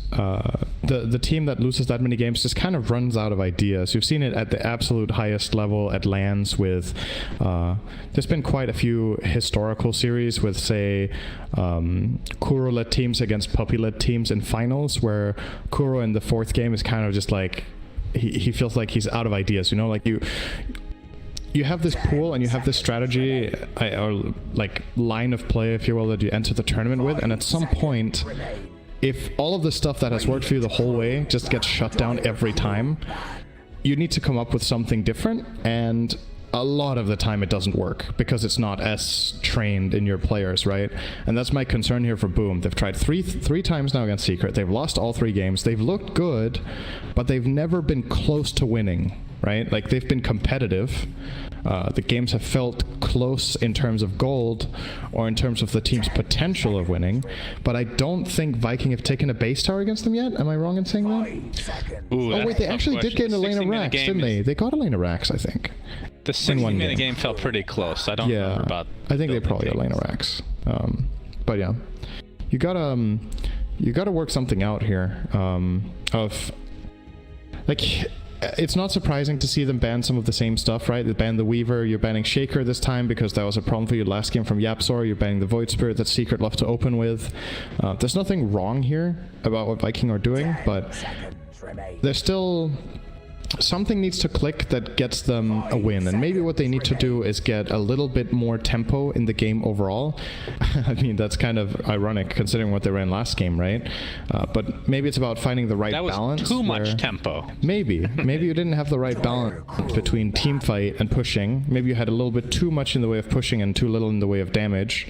the team that loses that many games just kind of runs out of ideas. You've seen it at the absolute highest level at LANs with, there's been quite a few historical series with, say, Kuro-led teams against Puppy-led teams in finals, where Kuro in the 4th game is kind of just like, he feels like he's out of ideas, you know, like you have this pool and you have this strategy or like line of play, if you will, that you enter the tournament with, and at some point, if all of the stuff that has worked for you the whole way just gets shut down every time, you need to come up with something different, and a lot of the time it doesn't work because it's not as trained in your players, right? And that's my concern here for Boom. They've tried three times now against Secret. They've lost all 3 games. They've looked good, but they've never been close to winning, right? Like, they've been competitive. The games have felt close in terms of gold or in terms of the team's potential of winning, but I don't think Viking have taken a base tower against them yet. Am I wrong in saying that? Ooh, oh wait, they actually did get a lane of Rax, didn't they? They got a lane of Rax, I think. The 60-minute game felt pretty close. I don't remember about. I think they probably got a lane of Rax. But yeah, you gotta work something out here. Of like, it's not surprising to see them ban some of the same stuff, right? They banned the Weaver, you're banning Shaker this time because that was a problem for you last game from Yapzor, you're banning the Void Spirit that Secret love to open with. There's nothing wrong here about what Viking are doing, but there's still something needs to click that gets them a win, and maybe what they need to do is get a little bit more tempo in the game overall. I mean, that's kind of ironic considering what they ran last game, right? But maybe it's about finding the right balance. That was too much tempo. Maybe you didn't have the right balance between team fight and pushing. Maybe you had a little bit too much in the way of pushing and too little in the way of damage.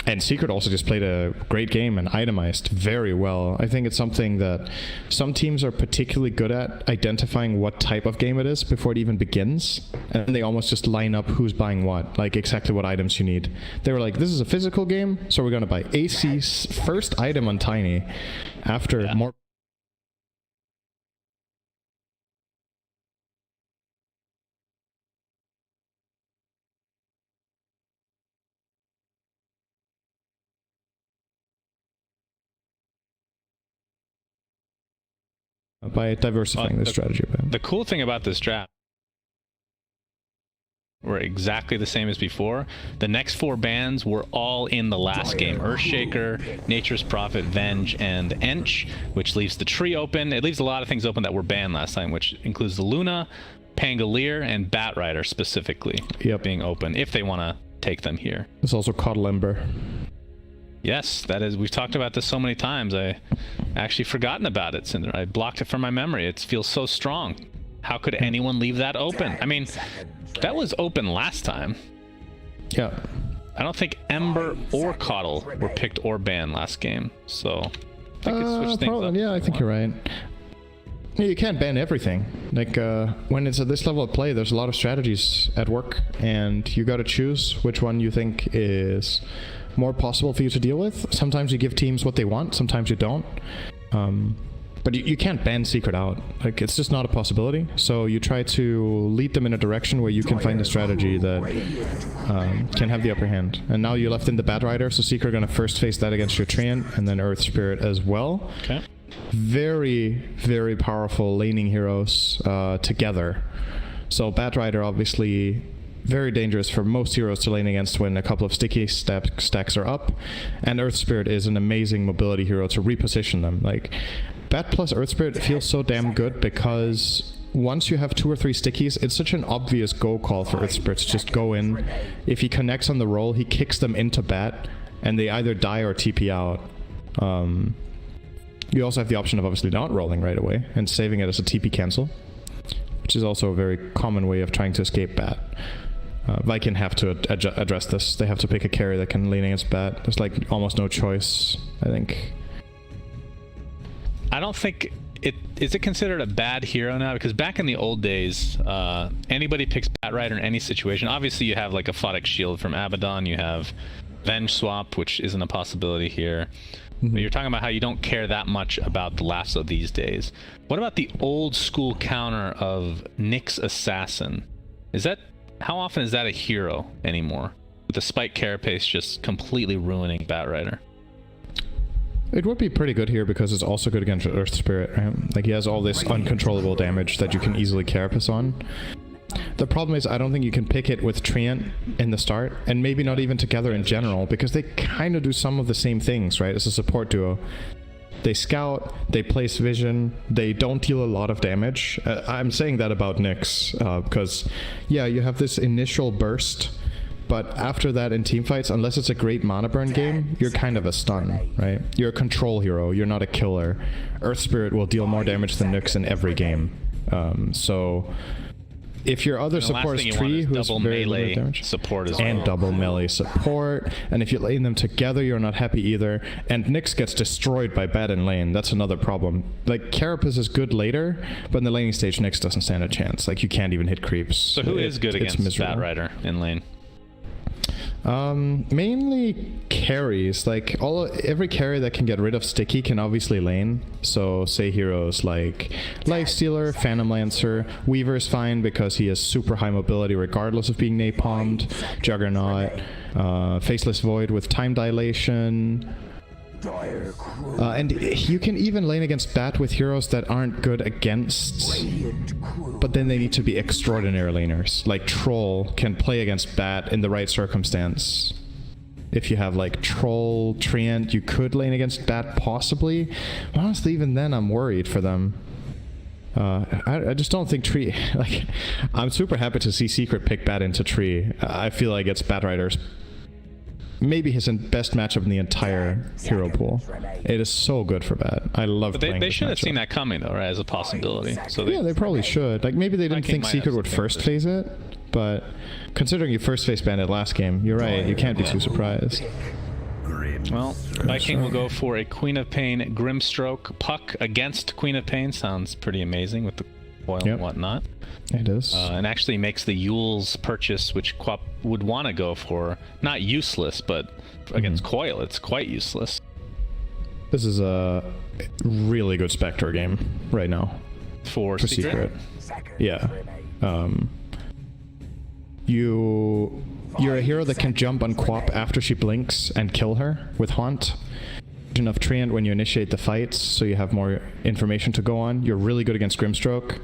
And Secret also just played a great game and itemized very well. I think it's something that some teams are particularly good at, identifying what type of game it is before it even begins. And then they almost just line up who's buying what, like exactly what items you need. They were like, this is a physical game, so we're going to buy AC's first item on Tiny after more... by diversifying the strategy. The cool thing about this draft were exactly the same as before. The next 4 bans were all in the last game. Earthshaker, Nature's Prophet, Venge, and Ench, which leaves the tree open. It leaves a lot of things open that were banned last time, which includes the Luna, Pangolier, and Batrider specifically being open, if they want to take them here. There's also Coddle Ember. Yes, that is. We've talked about this so many times. I actually forgotten about it, Cinder. I blocked it from my memory. It feels so strong. How could anyone leave that open? I mean, that was open last time. Yeah. I don't think Ember or Coddle were picked or banned last game, so I could switch things up. Yeah, I think you're right. Yeah, you can't ban everything. Like, when it's at this level of play, there's a lot of strategies at work, and you gotta choose which one you think is more possible for you to deal with. Sometimes you give teams what they want, sometimes you don't. But you can't ban Secret out. Like, it's just not a possibility. So you try to lead them in a direction where you can find a strategy that can have the upper hand. And now you're left in the Batrider, so Secret are going to first face that against your Treant, and then Earth Spirit as well. Okay. Very, very powerful laning heroes together. So Batrider obviously very dangerous for most heroes to lane against when a couple of sticky stacks are up, and Earth Spirit is an amazing mobility hero to reposition them. Like, Bat plus Earth Spirit feels so damn good because once you have 2 or 3 stickies, it's such an obvious go call for Earth Spirits. Just go in. If he connects on the roll, he kicks them into bat, and they either die or TP out. You also have the option of obviously not rolling right away and saving it as a TP cancel, which is also a very common way of trying to escape bat. Viking have to address this. They have to pick a carry that can lean against bat. There's like almost no choice, I think. I don't think is it considered a bad hero now? Because back in the old days, anybody picks Bat Rider in any situation. Obviously, you have like a Photic Shield from Abaddon. You have Venge Swap, which isn't a possibility here. But you're talking about how you don't care that much about the lasso these days. What about the old school counter of Nyx Assassin? How often is that a hero anymore? With the Spike Carapace just completely ruining Bat Rider. It would be pretty good here because it's also good against Earth Spirit, right? Like he has all this uncontrollable damage that you can easily Carapace on. The problem is I don't think you can pick it with Treant in the start, and maybe not even together in general, because they kind of do some of the same things, right? As a support duo. They scout, they place vision, they don't deal a lot of damage. I'm saying that about Nyx, because, yeah, you have this initial burst, but after that in teamfights, unless it's a great mana burn game, you're kind of a stun, right? You're a control hero, you're not a killer. Earth Spirit will deal more damage than Nyx in every game. So if your other support is Tree, who has very limited damage, support as well. And double melee support, and if you lane them together, you're not happy either. And Nyx gets destroyed by Bat in lane. That's another problem. Like Carapace is good later, but in the laning stage, Nyx doesn't stand a chance. Like you can't even hit creeps. So who is good against Bat Rider in lane? Mainly carries. Like every carry that can get rid of sticky can obviously lane. So say heroes like Lifestealer, Phantom Lancer, Weaver's fine because he has super high mobility regardless of being napalmed, Juggernaut, Faceless Void with time dilation. And you can even lane against Bat with heroes that aren't good against, but then they need to be extraordinary laners. Like Troll can play against Bat in the right circumstance. If you have like Troll, Treant, you could lane against Bat possibly. Honestly, even then I'm worried for them. I just don't think Tree, like, I'm super happy to see Secret pick Bat into Tree. I feel like it's Bat Rider's maybe his best matchup in the entire hero pool. It is so good for Bat. I love playing They this should have matchup. seen that coming though, right, as a possibility. So Yeah, they probably should. Like maybe they didn't think Secret would first phase it, but considering you first phase Bandit last game, you're right, you can't be too surprised. Well, Viking will go for a Queen of Pain Grimstroke Puck against Queen of Pain. Sounds pretty amazing with the coil and whatnot. It is. And actually makes the Yule's purchase, which Quap would want to go for, not useless, but against Coil, it's quite useless. This is a really good Spectre game right now. For Secret. Yeah. You're a hero that can jump on Quap after she blinks and kill her with Haunt. Enough Treant when you initiate the fights, so you have more information to go on. You're really good against Grimstroke.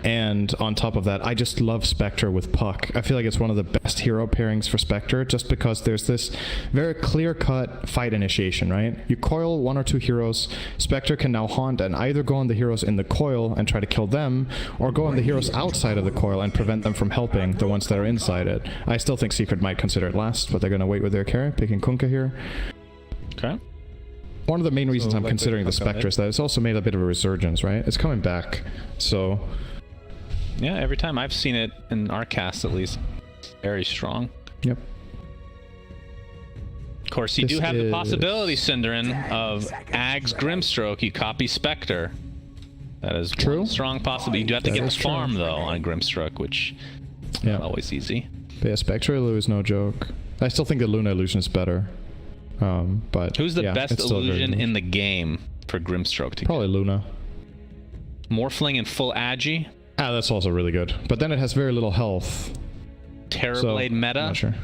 And on top of that, I just love Spectre with Puck. I feel like it's one of the best hero pairings for Spectre, just because there's this very clear-cut fight initiation, right? You coil 1 or 2 heroes, Spectre can now haunt and either go on the heroes in the coil and try to kill them, or go on the heroes outside of the coil and prevent them from helping the ones that are inside it. I still think Secret might consider it last, but they're going to wait with their carry, picking Kunkka here. Okay. One of the main reasons I'm considering the Spectre is that it's also made a bit of a resurgence, right? It's coming back, so... Yeah, every time I've seen it in our cast, at least, very strong. Yep. Of course, you do have the possibility, Cinderin, of Ag's Grimstroke. You copy Spectre. That is true. Strong possibility. You do have to get the farm, though, on Grimstroke, which is not always easy. But yeah, Spectre Illu is no joke. I still think the Luna illusion is better. But who's the best illusion in the game for Grimstroke to Probably get? Luna. Morphling in full Agi. Ah, that's also really good. But then it has very little health. Terrorblade meta. I'm not sure.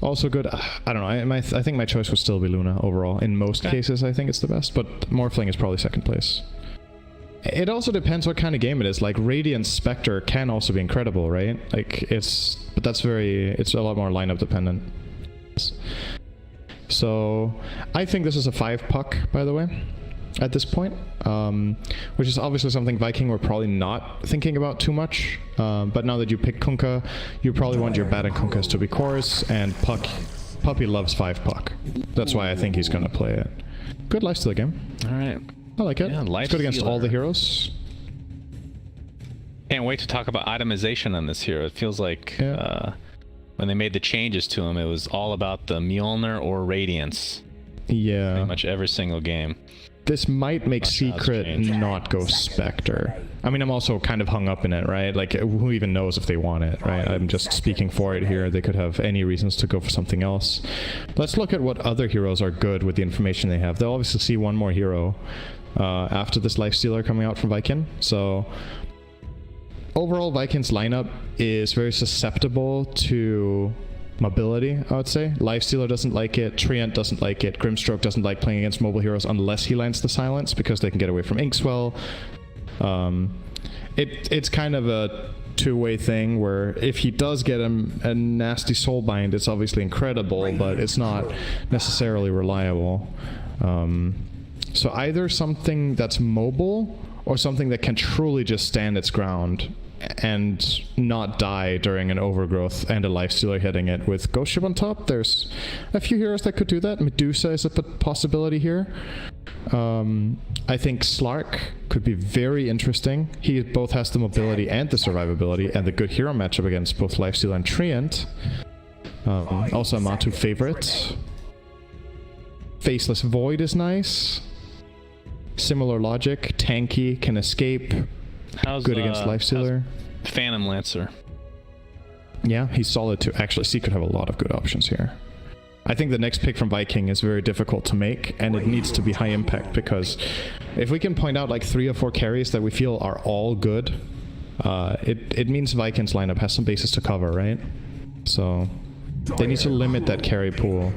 Also good. I don't know. I think my choice would still be Luna overall. In most cases, I think it's the best. But Morphling is probably second place. It also depends what kind of game it is. Like Radiant Spectre can also be incredible, right? Like but that's it's a lot more lineup dependent. So I think this is a 5 puck, by the way. at this point, which is obviously something Viking were probably not thinking about too much. But now that you pick Kunkka, you probably want your Bat and Kunkkas to be cores, and Puppy loves 5 puck. That's why I think he's going to play it. Good lifesteal game. All right. I like it. Yeah, it's good against all the heroes. Can't wait to talk about itemization on this hero. It feels like when they made the changes to him, it was all about the Mjolnir or Radiance. Yeah. Pretty much every single game. This might make Secret not go Spectre. I mean, I'm also kind of hung up in it, right? Like, who even knows if they want it, right? I'm just speaking for it here. They could have any reasons to go for something else. Let's look at what other heroes are good with the information they have. They'll obviously see one more hero after this Lifestealer coming out from Viking. So, overall, Viking's lineup is very susceptible to mobility, I would say. Lifestealer doesn't like it, Treant doesn't like it, Grimstroke doesn't like playing against mobile heroes unless he lands the silence, because they can get away from Inkswell. It's kind of a two-way thing where if he does get a nasty soulbind, it's obviously incredible, but it's not necessarily reliable. So either something that's mobile or something that can truly just stand its ground and not die during an overgrowth and a lifestealer hitting it with Ghost Ship on top. There's a few heroes that could do that. Medusa is a possibility here. I think Slark could be very interesting. He both has the mobility and the survivability and the good hero matchup against both lifestealer and Treant. Also a Matu favorite. Faceless Void is nice. Similar logic. Tanky, can escape. Good against Lifestealer. Phantom Lancer. Yeah, he's solid too. Actually, C could have a lot of good options here. I think the next pick from Viking is very difficult to make, and it needs to be high impact, because if we can point out like 3 or 4 carries that we feel are all good, it means Viking's lineup has some bases to cover, right? So they need to limit that carry pool.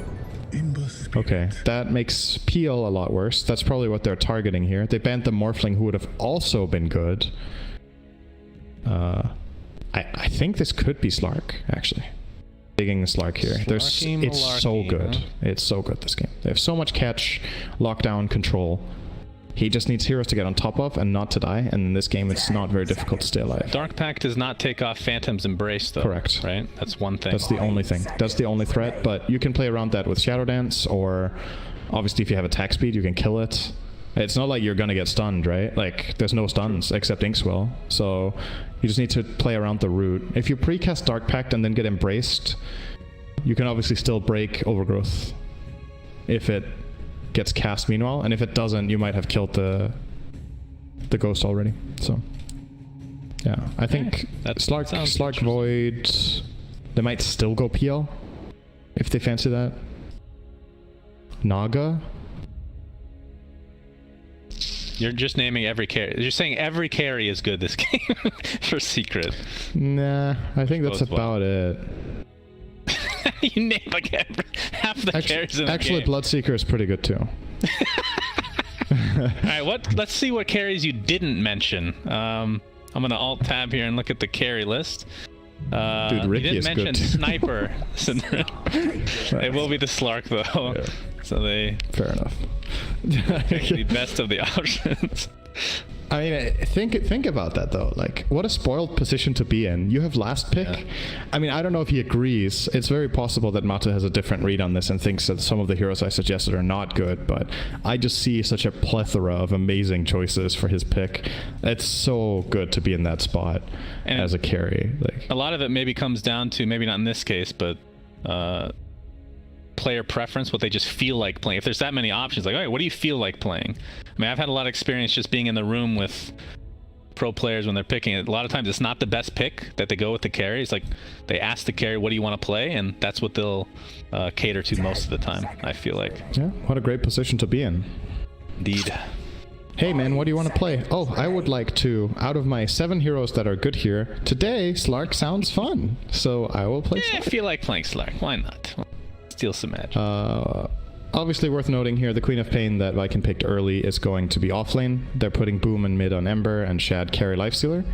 Okay, that makes Peel a lot worse. That's probably what they're targeting here. They banned the Morphling, who would have also been good. I think this could be Slark, actually. Digging the Slark here. It's so good. It's so good, this game. They have so much catch, lockdown, control. He just needs heroes to get on top of and not to die, and in this game it's not very difficult to stay alive. Dark Pact does not take off Phantom's Embrace, though. Correct. Right? That's one thing. That's the only thing. That's the only threat, but you can play around that with Shadow Dance, or obviously if you have attack speed, you can kill it. It's not like you're gonna get stunned, right? Like, there's no stuns except Inkswell, so you just need to play around the route. If you precast Dark Pact and then get Embraced, you can obviously still break Overgrowth if it gets cast meanwhile, and if it doesn't, you might have killed the ghost already. So yeah, I think Slark Void, they might still go PL if they fancy that. Naga. You're just naming every carry. You're saying every carry is good this game for Secret. Nah, I think that's about it. You name like half the carries in the actually, game. Bloodseeker is pretty good too. Alright, let's see what carries you didn't mention. I'm gonna alt tab here and look at the carry list. Dude, Ricky you didn't is mention good. Sniper. It will be the Slark though. Yeah. So they fair enough. pick the best of the options. I mean, think about that though. Like, what a spoiled position to be in. You have last pick. Yeah. I mean, I don't know if he agrees. It's very possible that Mata has a different read on this and thinks that some of the heroes I suggested are not good, but I just see such a plethora of amazing choices for his pick. It's so good to be in that spot and as a carry. Like, a lot of it maybe comes down to, maybe not in this case, but player preference, what they just feel like playing. If there's that many options, like, all right, what do you feel like playing? I mean, I've had a lot of experience just being in the room with pro players when they're picking it. A lot of times it's not the best pick that they go with the carry. It's like they ask the carry, what do you want to play? And that's what they'll cater to most of the time, I feel like. Yeah, what a great position to be in. Indeed. Hey man, what do you want to play? Oh, I would like to, out of my 7 heroes that are good here, today Slark sounds fun. So I will play Slark. I feel like playing Slark. Why not? Steal some magic. Obviously worth noting here, the Queen of Pain that Viking picked early is going to be offlane. They're putting Boom and mid on Ember, and Shad carry Lifestealer.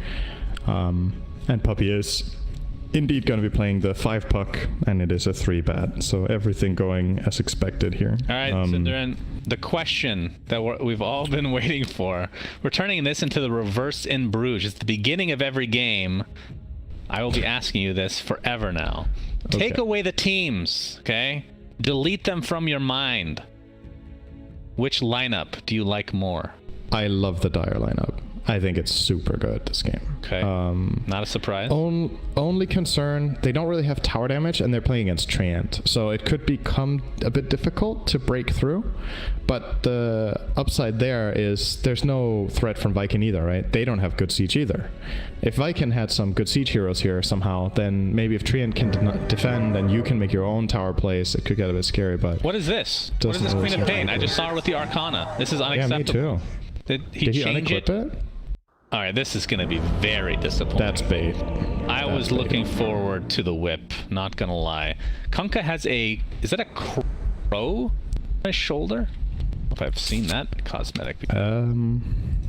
And Puppy is indeed going to be playing the 5 puck, and it is a 3 bat, so everything going as expected here. All right, Cinderin, the question that we've all been waiting for. We're turning this into the reverse in Bruges. It's the beginning of every game. I will be asking you this forever now. Take away the teams, okay? Delete them from your mind. Which lineup do you like more? I love the Dire lineup. I think it's super good, this game. Okay. Not a surprise. Only concern, they don't really have tower damage, and they're playing against Treant, so it could become a bit difficult to break through. But the upside there is there's no threat from Viking either, right? They don't have good siege either. If Viking had some good siege heroes here somehow, then maybe if Treant can defend and you can make your own tower plays, it could get a bit scary. But what is this? What is this Queen of Pain? I just saw her with the Arcana. This is unacceptable. Yeah, me too. Did he change unequip it? All right, this is going to be very disappointing. That's bait. I was looking forward to the whip, not going to lie. Kunkka has a... Is that a crow on his shoulder? I don't know if I've seen that cosmetic before. All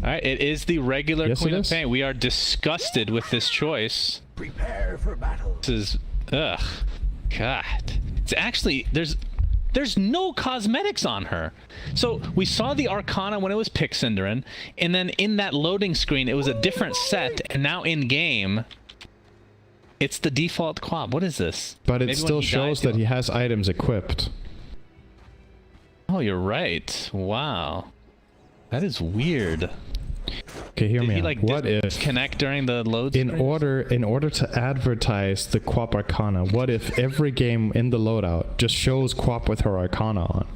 right, it is the regular Queen of Pain. We are disgusted with this choice. Prepare for battle. This is... Ugh. God. It's actually... There's no cosmetics on her. So we saw the Arcana when it was Pixinderin, and then in that loading screen it was a different set, and now in game it's the default quab. What is this? But it still shows that he has items equipped. Oh, you're right. Wow. That is weird. Okay, hear me out. Like, what if connect during the load in order to advertise the Quap Arcana, what if every game in the loadout just shows Quap with her Arcana on?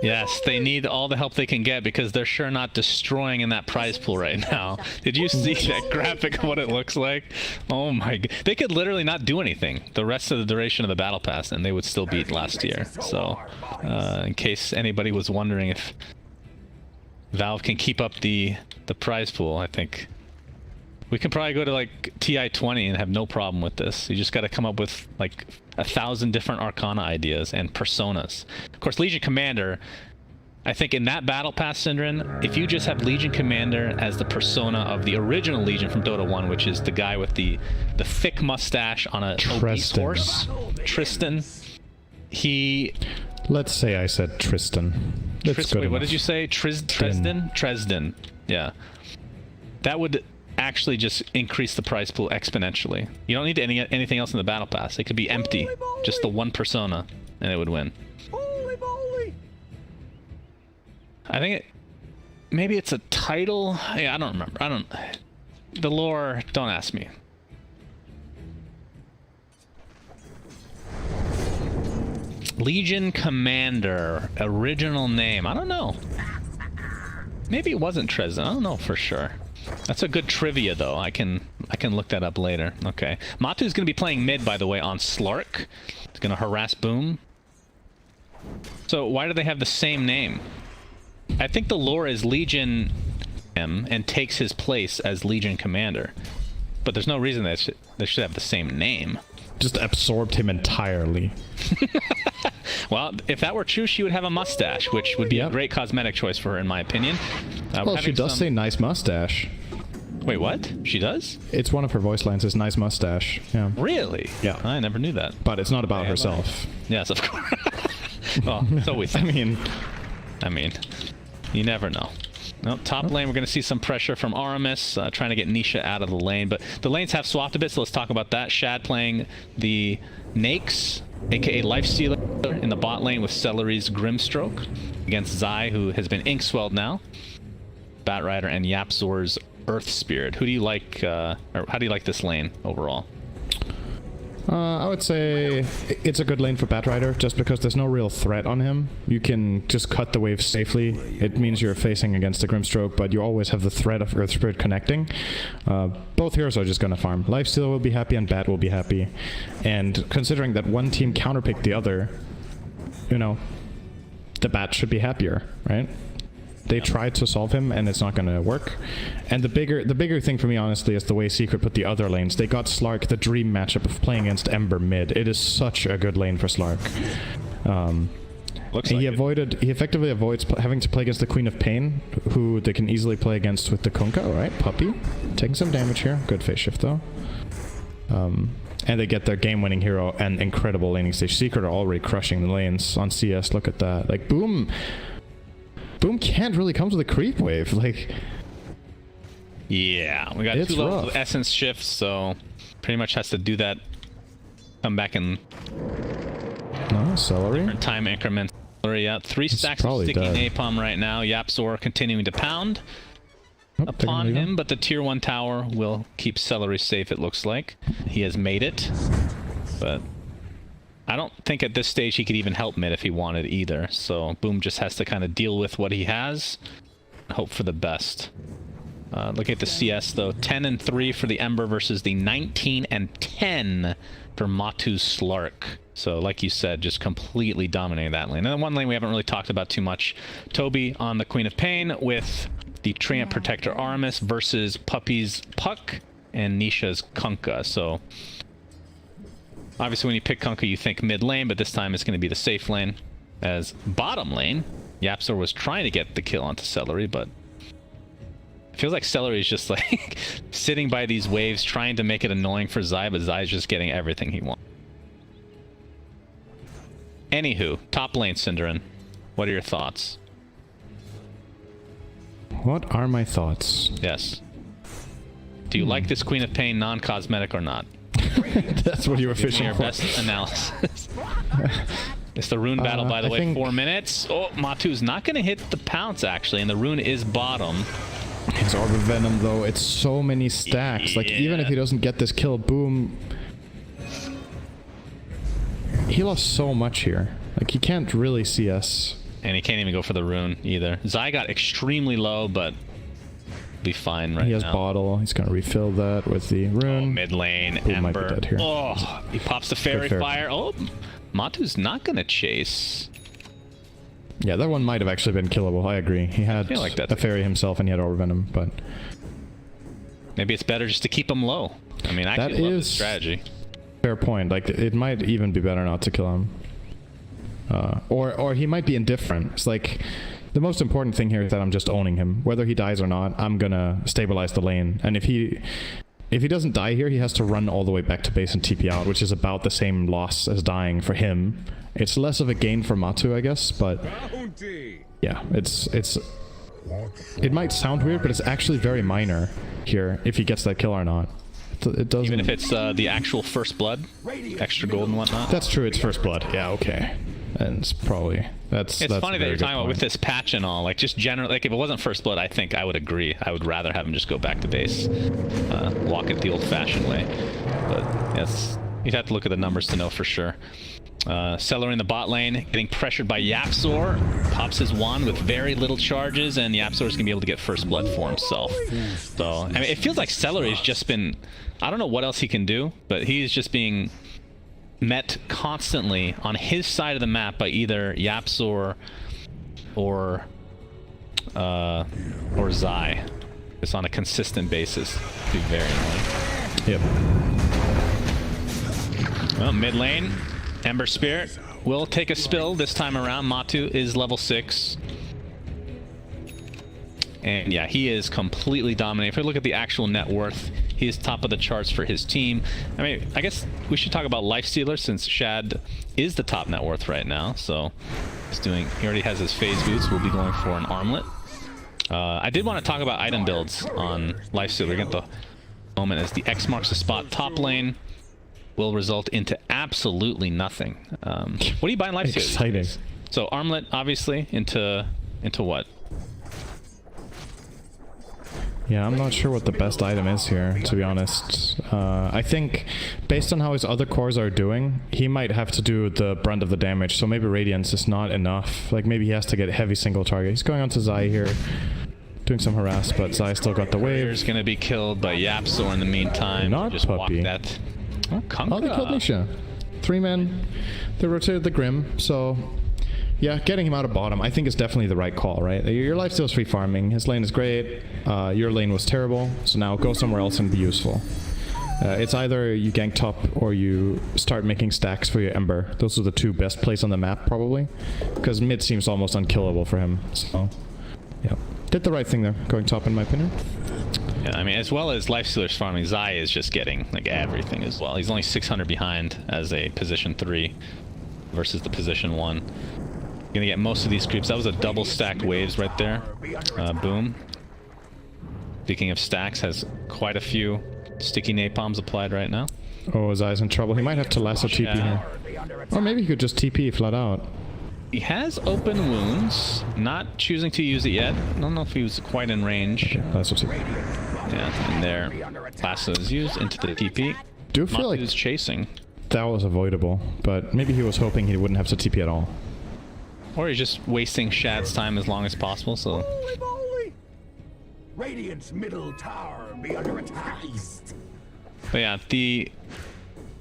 Yes, they need all the help they can get because they're sure not destroying in that prize pool right now. Did you see that graphic of what it looks like? Oh my god. They could literally not do anything the rest of the duration of the battle pass and they would still beat last year. So, in case anybody was wondering if Valve can keep up the prize pool, I think we can probably go to like TI 20 and have no problem with this. You just got to come up with like 1,000 different Arcana ideas and personas. Of course, Legion Commander, I think in that battle pass, Syndrin, if you just have Legion Commander as the persona of the original Legion from Dota 1, which is the guy with the thick mustache on a obese horse, Tristan, he... Let's say I said Tristan. Wait, what did you say? Tresden? Tresden. Yeah. That would actually just increase the prize pool exponentially. You don't need anything else in the battle pass. It could be empty. Just the one persona, and it would win. I think maybe it's a title. Yeah, I don't remember. The lore, don't ask me. Legion Commander, original name. I don't know. Maybe it wasn't Tresden. I don't know for sure. That's a good trivia, though. I can look that up later. Okay. Matu's going to be playing mid, by the way, on Slark. He's going to harass Boom. So why do they have the same name? I think the lore is Legion M and takes his place as Legion Commander. But there's no reason they should have the same name. Just absorbed him entirely. Well, if that were true, she would have a mustache, which would be a great cosmetic choice for her, in my opinion. Well, she does say nice mustache. Wait, what? She does? It's one of her voice lines is nice mustache. Yeah. Really? Yeah. I never knew that. But it's not about herself. Yes, of course. Well, so we think. I mean, you never know. No, top lane, we're going to see some pressure from Aramis, trying to get Nisha out of the lane. But the lanes have swapped a bit, so let's talk about that. Shad playing the Nakes, a.k.a. Lifestealer, in the bot lane with Celery's Grimstroke against Zai, who has been ink-swelled now. Batrider and Yapzor's Earth Spirit. Who do you like, or how do you like this lane overall? I would say it's a good lane for Batrider, just because there's no real threat on him. You can just cut the wave safely. It means you're facing against the Grimstroke, but you always have the threat of Earth Spirit connecting. Both heroes are just gonna farm. Lifestealer will be happy and Bat will be happy. And considering that one team counterpicked the other, you know, the Bat should be happier, right? They tried to solve him, and it's not going to work. And the bigger thing for me, honestly, is the way Secret put the other lanes. They got Slark the dream matchup of playing against Ember mid. It is such a good lane for Slark. He effectively avoids having to play against the Queen of Pain, who they can easily play against with the Kunkka. All right, Puppy taking some damage here. Good phase shift though. And they get their game-winning hero and incredible laning stage. Secret are already crushing the lanes on CS. Look at that. Like, Boom can't really come to the creep wave. Like, yeah, we got it's 2 levels rough. of essence shifts, so pretty much has to do that. Come back in no, Celery. different time increments. Yeah, 3 stacks of probably sticky dead. napalm right now. Yapzor continuing to pound Oh, upon they're gonna him, but the tier 1 tower will keep Celery safe, it looks like. He has made it, but I don't think at this stage he could even help mid if he wanted either. So Boom just has to kind of deal with what he has and hope for the best. Looking at the CS though, 10 and 3 for the Ember versus the 19 and 10 for Matu's Slark. So like you said, just completely dominating that lane. And then one lane we haven't really talked about too much. Toby on the Queen of Pain with the Treant Protector Aramis versus Puppy's Puck and Nisha's Kunkka. So obviously when you pick Kunkka you think mid lane, but this time it's going to be the safe lane. As bottom lane, Yapzor was trying to get the kill onto Celery, but it feels like Celery is just like sitting by these waves trying to make it annoying for Zai, but Zai's just getting everything he wants. Anywho, top lane, Cinderin. What are your thoughts? What are my thoughts? Yes. Do you like this Queen of Pain non-cosmetic or not? That's what you were Give me fishing your for. best analysis. It's the rune battle, by the I way, think- 4 minutes. Oh, Matu's not going to hit the pounce, actually, and the rune is bottom. His Orb of Venom, though, it's so many stacks. Like, even if he doesn't get this kill, Boom... He lost so much here. Like, he can't really CS. And he can't even go for the rune, either. Zai got extremely low, but be fine right now. He has Bottle. He's going to refill that with the rune. Mid lane, Boom might be Ember. dead here. Oh, he pops the Fairy Good fair. Fire. Oh, Matu's not going to chase. Yeah, that one might have actually been killable. I agree. He had feel like that's a fairy himself and he had Orb of Venom, but... Maybe it's better just to keep him low. I mean, I That actually love this is- strategy. Fair point. Like, it might even be better not to kill him. Or he might be indifferent. It's like, the most important thing here is that I'm just owning him. Whether he dies or not, I'm gonna stabilize the lane. And if he doesn't die here, he has to run all the way back to base and TP out, which is about the same loss as dying for him. It's less of a gain for Matu, I guess, but... Yeah, it might sound weird, but it's actually very minor here, if he gets that kill or not. It doesn't... Even if it's the actual first blood, extra gold and whatnot. That's true, it's first blood. Yeah, okay. And it's probably... That's It's a funny that very you're good talking about with point. this patch and all, like just generally, like if it wasn't first blood, I think I would agree. I would rather have him just go back to base, walk it the old-fashioned way. But yes, you'd have to look at the numbers to know for sure. Celery in the bot lane, getting pressured by Yapzor, pops his wand with very little charges, and Yapzor's gonna be able to get first blood for himself. So, I mean, it feels like Celery's just been, I don't know what else he can do, but he's just being met constantly on his side of the map by either Yapzor or Zai. It's on a consistent basis. It'd be very annoying. Yep. Well, mid lane, Ember Spirit will take a spill this time around. Matu is level 6. And yeah, he is completely dominating. If we look at the actual net worth, he is top of the charts for his team. I mean, I guess we should talk about Lifestealer since Shad is the top net worth right now. So he already has his phase boots. We'll be going for an armlet. I did want to talk about item builds on Lifestealer. We get the moment as the X marks the spot top lane will result into absolutely nothing. What are you buying Lifestealer? Exciting. So armlet, obviously, into what? Yeah, I'm not sure what the best item is here, to be honest. I think, based on how his other cores are doing, he might have to do the brunt of the damage, so maybe Radiance is not enough. Like, maybe he has to get heavy single target. He's going on to Zai here, doing some harass, but Zai still got the wave. He's gonna be killed by Yapzor in the meantime. Not just Puppy. walk that. Oh, Kunkka. Oh, they killed Nisha. 3 men. They rotated the Grim, so... Yeah, getting him out of bottom, I think is definitely the right call, right? Your lifesteal's free farming. His lane is great. Your lane was terrible, so now go somewhere else and be useful. It's either you gank top or you start making stacks for your Ember. Those are the 2 best plays on the map, probably. Because mid seems almost unkillable for him, so... Yeah. Did the right thing there, going top in my opinion. Yeah, I mean, as well as Lifestealer's farming, Zai is just getting like everything as well. He's only 600 behind as a position 3 versus the position 1. Gonna get most of these creeps. That was a double stacked waves right there. Boom. Speaking of stacks, has quite a few sticky napalms applied right now. Oh, Zai's in trouble. He might have to lasso TP here. Or maybe he could just TP flat out. He has open wounds, not choosing to use it yet. I don't know if he was quite in range. Lasso TP. Yeah, and there. Lasso is used into the TP. Do feel like Matu's chasing. that was avoidable, but maybe he was hoping he wouldn't have to TP at all. Or he's just wasting Shad's time as long as possible, so... Holy moly! Radiant's middle tower be under attack. But yeah,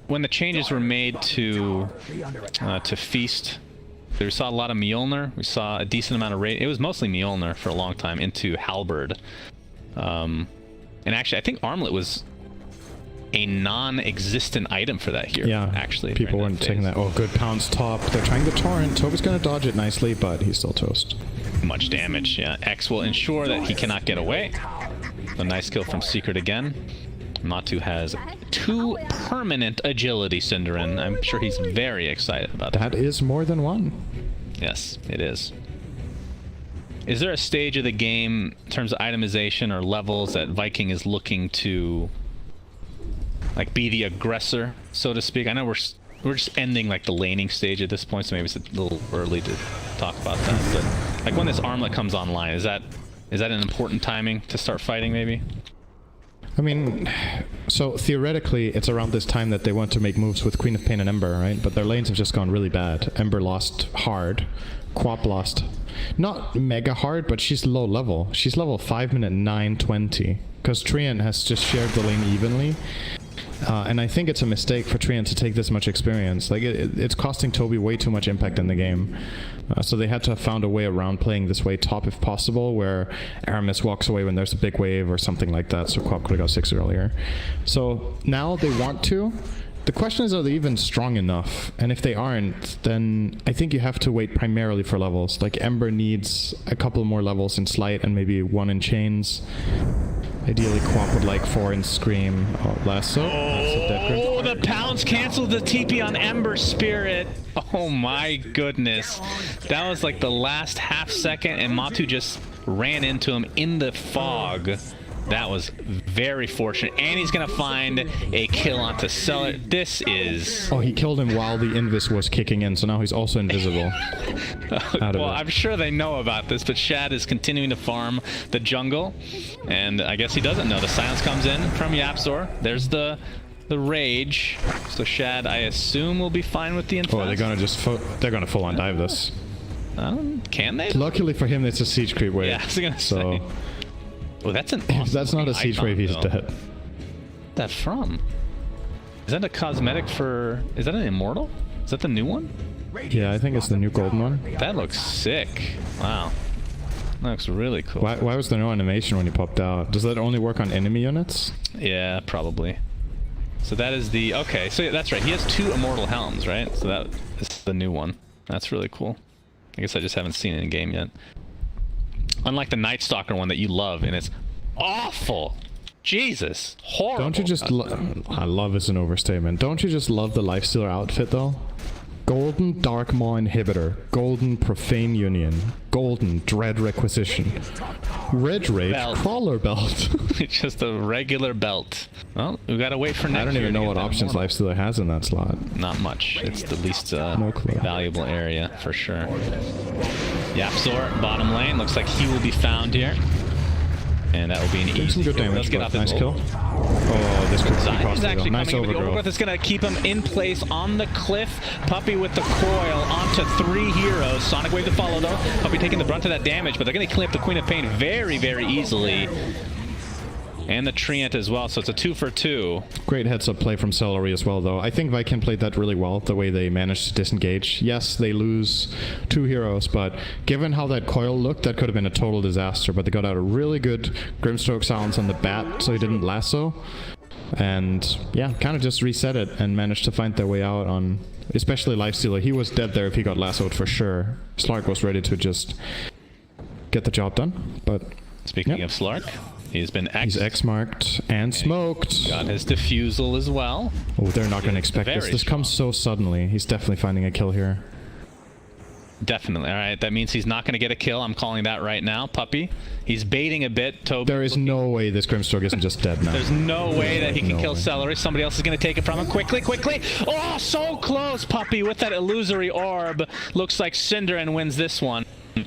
when the changes were made to Feast, we saw a lot of Mjolnir. We saw a decent amount of rate. It was mostly Mjolnir for a long time into Halberd. And actually, I think Armlet was a non-existent item for that hero. Yeah, actually, people weren't taking that. Oh, good pounce top. They're trying the torrent. Toby's gonna dodge it nicely, but he's still toast. Much damage. Yeah, X will ensure that he cannot get away. A nice kill from Secret again. Matu has 2 permanent agility Cinderin. I'm sure he's very excited about that. That is more than 1. Yes, it is. Is there a stage of the game in terms of itemization or levels that Viking is looking to like be the aggressor, so to speak? I know we're just ending like the laning stage at this point, so maybe it's a little early to talk about that. But like when this armlet comes online, is that an important timing to start fighting maybe? I mean, so theoretically, it's around this time that they want to make moves with Queen of Pain and Ember, right? But their lanes have just gone really bad. Ember lost hard. Quap lost. Not mega hard, but she's low level. She's level 5 minute 920. Because Treant has just shared the lane evenly. And I think it's a mistake for Treant to take this much experience. Like, it's costing Toby way too much impact in the game. So they had to have found a way around playing this way top if possible, where Aramis walks away when there's a big wave or something like that, so Quap could have got 6 earlier. So now they want to. The question is, are they even strong enough? And if they aren't, then I think you have to wait primarily for levels. Like, Ember needs a couple more levels in Sleight and maybe 1 in Chains. Ideally, Quap would like 4 in Scream. Oh, Lasso. Oh, the pounce canceled the TP on Ember Spirit. Oh my goodness. That was like the last half second, and Matu just ran into him in the fog. That was very fortunate. And he's going to find a kill onto Cellar. This is... Oh, he killed him while the Invis was kicking in, so now he's also invisible. Well, I'm sure they know about this, but Shad is continuing to farm the jungle. And I guess he doesn't know. The silence comes in from Yapzor. There's the rage. So Shad, I assume, will be fine with the infest. Oh, they're going to just they're going to full on dive this. Can they? Luckily for him, it's a siege creep wave. Yeah, I was going to say. Oh, that's an awesome that's not a siege icon, wave, he's though. dead. What's that from? Is that a cosmetic for... Is that an immortal? Is that the new one? Yeah, I think it's the new golden one. That looks sick. Wow. That looks really cool. Why was there no animation when he popped out? Does that only work on enemy units? Yeah, probably. So that is the... Okay, so that's right. He has 2 immortal helms, right? So that is the new one. That's really cool. I guess I just haven't seen it in game yet. Unlike the Night Stalker one that you love, and it's awful. Jesus, horrible. Don't you just I love is an overstatement. Don't you just love the Lifestealer outfit though? Golden Dark Maw Inhibitor, Golden Profane Union, Golden Dread Requisition, Red Rage Belt. Crawler Belt. It's just a regular belt. Well, we gotta wait for next I don't even know what options Lifestealer has in that slot. Not much. It's the least No clue. valuable area for sure. Yapzor, bottom lane. Looks like he will be found here. And that will be an Doing easy some good kill. damage, Let's get but off the nice goal. kill. Oh, this could be Zion is costly though. actually Nice coming in with the overgrowth. It's going to keep him in place on the cliff. Puppy with the coil onto 3 heroes. Sonic Wave to follow though. Puppy taking the brunt of that damage, but they're going to clean up the Queen of Pain very, very easily. And the Treant as well, so it's a 2 for 2. Great heads-up play from Celery as well, though. I think Viking played that really well, the way they managed to disengage. Yes, they lose 2 heroes, but given how that coil looked, that could have been a total disaster. But they got out a really good Grimstroke silence on the bat, so he didn't lasso. And, yeah, kind of just reset it and managed to find their way out on... Especially Lifestealer. He was dead there if he got lassoed for sure. Slark was ready to just get the job done, but... Speaking of Slark, He's been He's X-marked and smoked. Got his defusal as well. Oh, they're not going to expect this. Very This comes so suddenly. He's definitely finding a kill here. Definitely. All right, that means he's not going to get a kill. I'm calling that right now, Puppy. He's baiting a bit. Toby. There is no way this Grimstroke isn't just dead now. There's no way that he can No kill way. Celery. Somebody else is going to take it from him. Quickly, quickly. Oh, so close, Puppy, with that illusory orb. Looks like Cinderin wins this one. And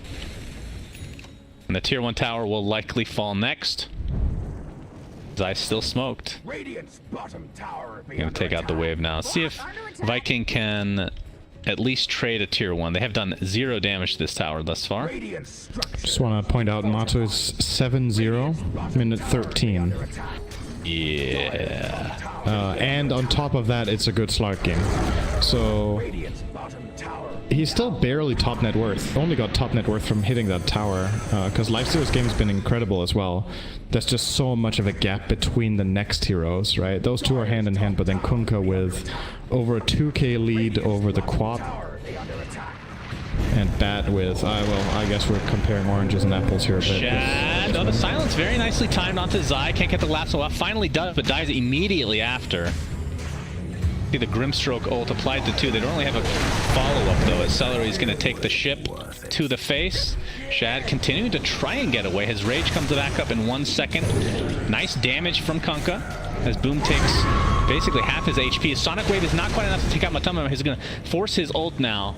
the tier 1 tower will likely fall next. I still smoked. Radiant's bottom tower I'm gonna take out the wave now. See if Viking can at least trade a tier 1. They have done 0 damage to this tower thus far. Just want to point out Matu is 7-0, minute 13. Yeah. And on top of that, it's a good Slark game. So he's still barely top net worth. Only got top net worth from hitting that tower. Because Lifesteal's game has been incredible as well. There's just so much of a gap between the next heroes, right? Those two are hand in hand, but then Kunkka with over a 2k lead over the Quap. And Bat with, well, I guess we're comparing oranges and apples here a bit. Shad. Oh, the silence very nicely timed onto Zai. Can't get the lasso off. Finally does, but dies immediately after. See the Grimstroke ult applied to 2. They don't really have a follow-up, though, as Celery's going to take the ship to the face. Shad continuing to try and get away. His rage comes back up in 1 second. Nice damage from Kunkka as Boom takes basically half his HP. His Sonic Wave is not quite enough to take out Matama. He's going to force his ult now.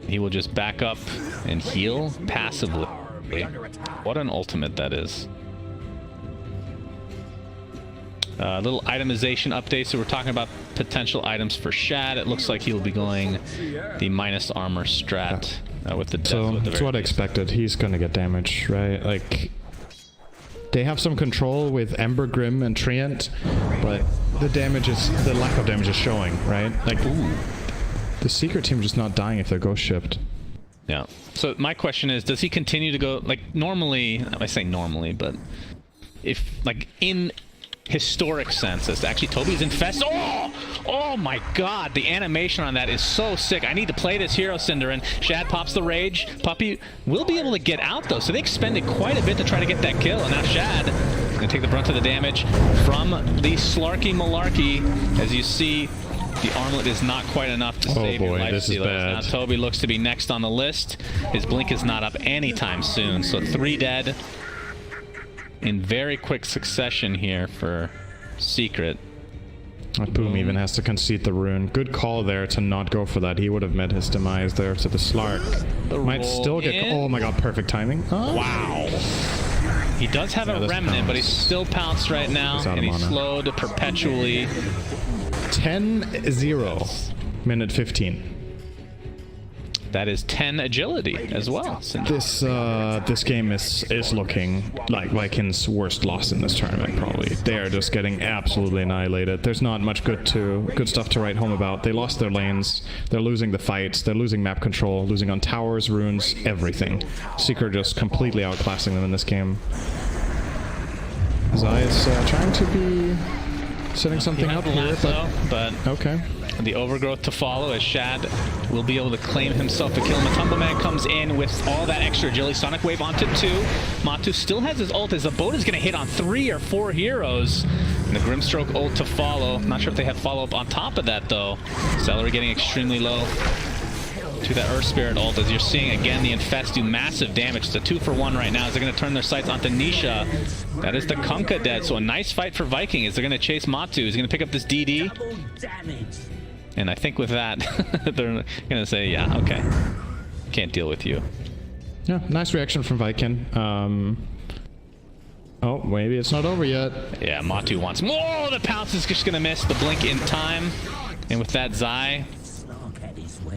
He will just back up and heal passively. What an ultimate that is. Little itemization update. So we're talking about potential items for Shad. It looks like he'll be going the minus armor strat with the. So that's what I expected. He's gonna get damage, right? Like they have some control with Ember Grim and Treant, but the lack of damage is showing, right? Like the secret team just not dying if they're ghost shipped. Yeah. So my question is, does he continue to go like normally? I say normally, but if like in historic sense, actually Toby's infest. Oh my god, the animation on that is so sick. I need to play this hero, Cinderin. Shad pops the rage. Puppy will be able to get out though, so they expended quite a bit to try to get that kill, and now Shad is gonna take the brunt of the damage from the Slarky Malarkey. As you see, the armlet is not quite enough to save your life this is stealers. bad. Now Toby looks to be next on the list. His blink is not up anytime soon, so 3 dead in very quick succession here for Secret. Boom even has to concede the rune. Good call there to not go for that. He would have met his demise there to the Slark. Might still get. in. Oh my god, perfect timing. Oh. Wow. He does have a this remnant, but he's pounced. still pounced right now, He's out of and he's mana. slowed perpetually. 10-0, minute 15. That is 10 agility as well. This game is looking like Vikings' worst loss in this tournament, probably. They are just getting absolutely annihilated. There's not much good stuff to write home about. They lost their lanes, they're losing the fights, they're losing map control, losing on towers, runes, everything. Seeker just completely outclassing them in this game. Zai is trying to be setting something up here, but okay. the overgrowth to follow as Shad will be able to claim himself a kill. Matumba Man comes in with all that extra agility. Sonic Wave onto 2. Matu still has his ult as the boat is going to hit on 3 or 4 heroes. And the Grimstroke ult to follow. Not sure if they have follow-up on top of that, though. Celery getting extremely low to that Earth Spirit ult. As you're seeing, again, the Infest do massive damage. It's a 2 for 1 right now as they're going to turn their sights onto Nisha. That is the Kunkka dead. So a nice fight for Viking as they're going to chase Matu. He's going to pick up this DD. And I think with that, they're going to say, yeah, okay. Can't deal with you. Yeah, nice reaction from Viking. Oh, maybe it's not over yet. Yeah, Matu wants more. The pounce is just going to miss the blink in time. And with that, Zai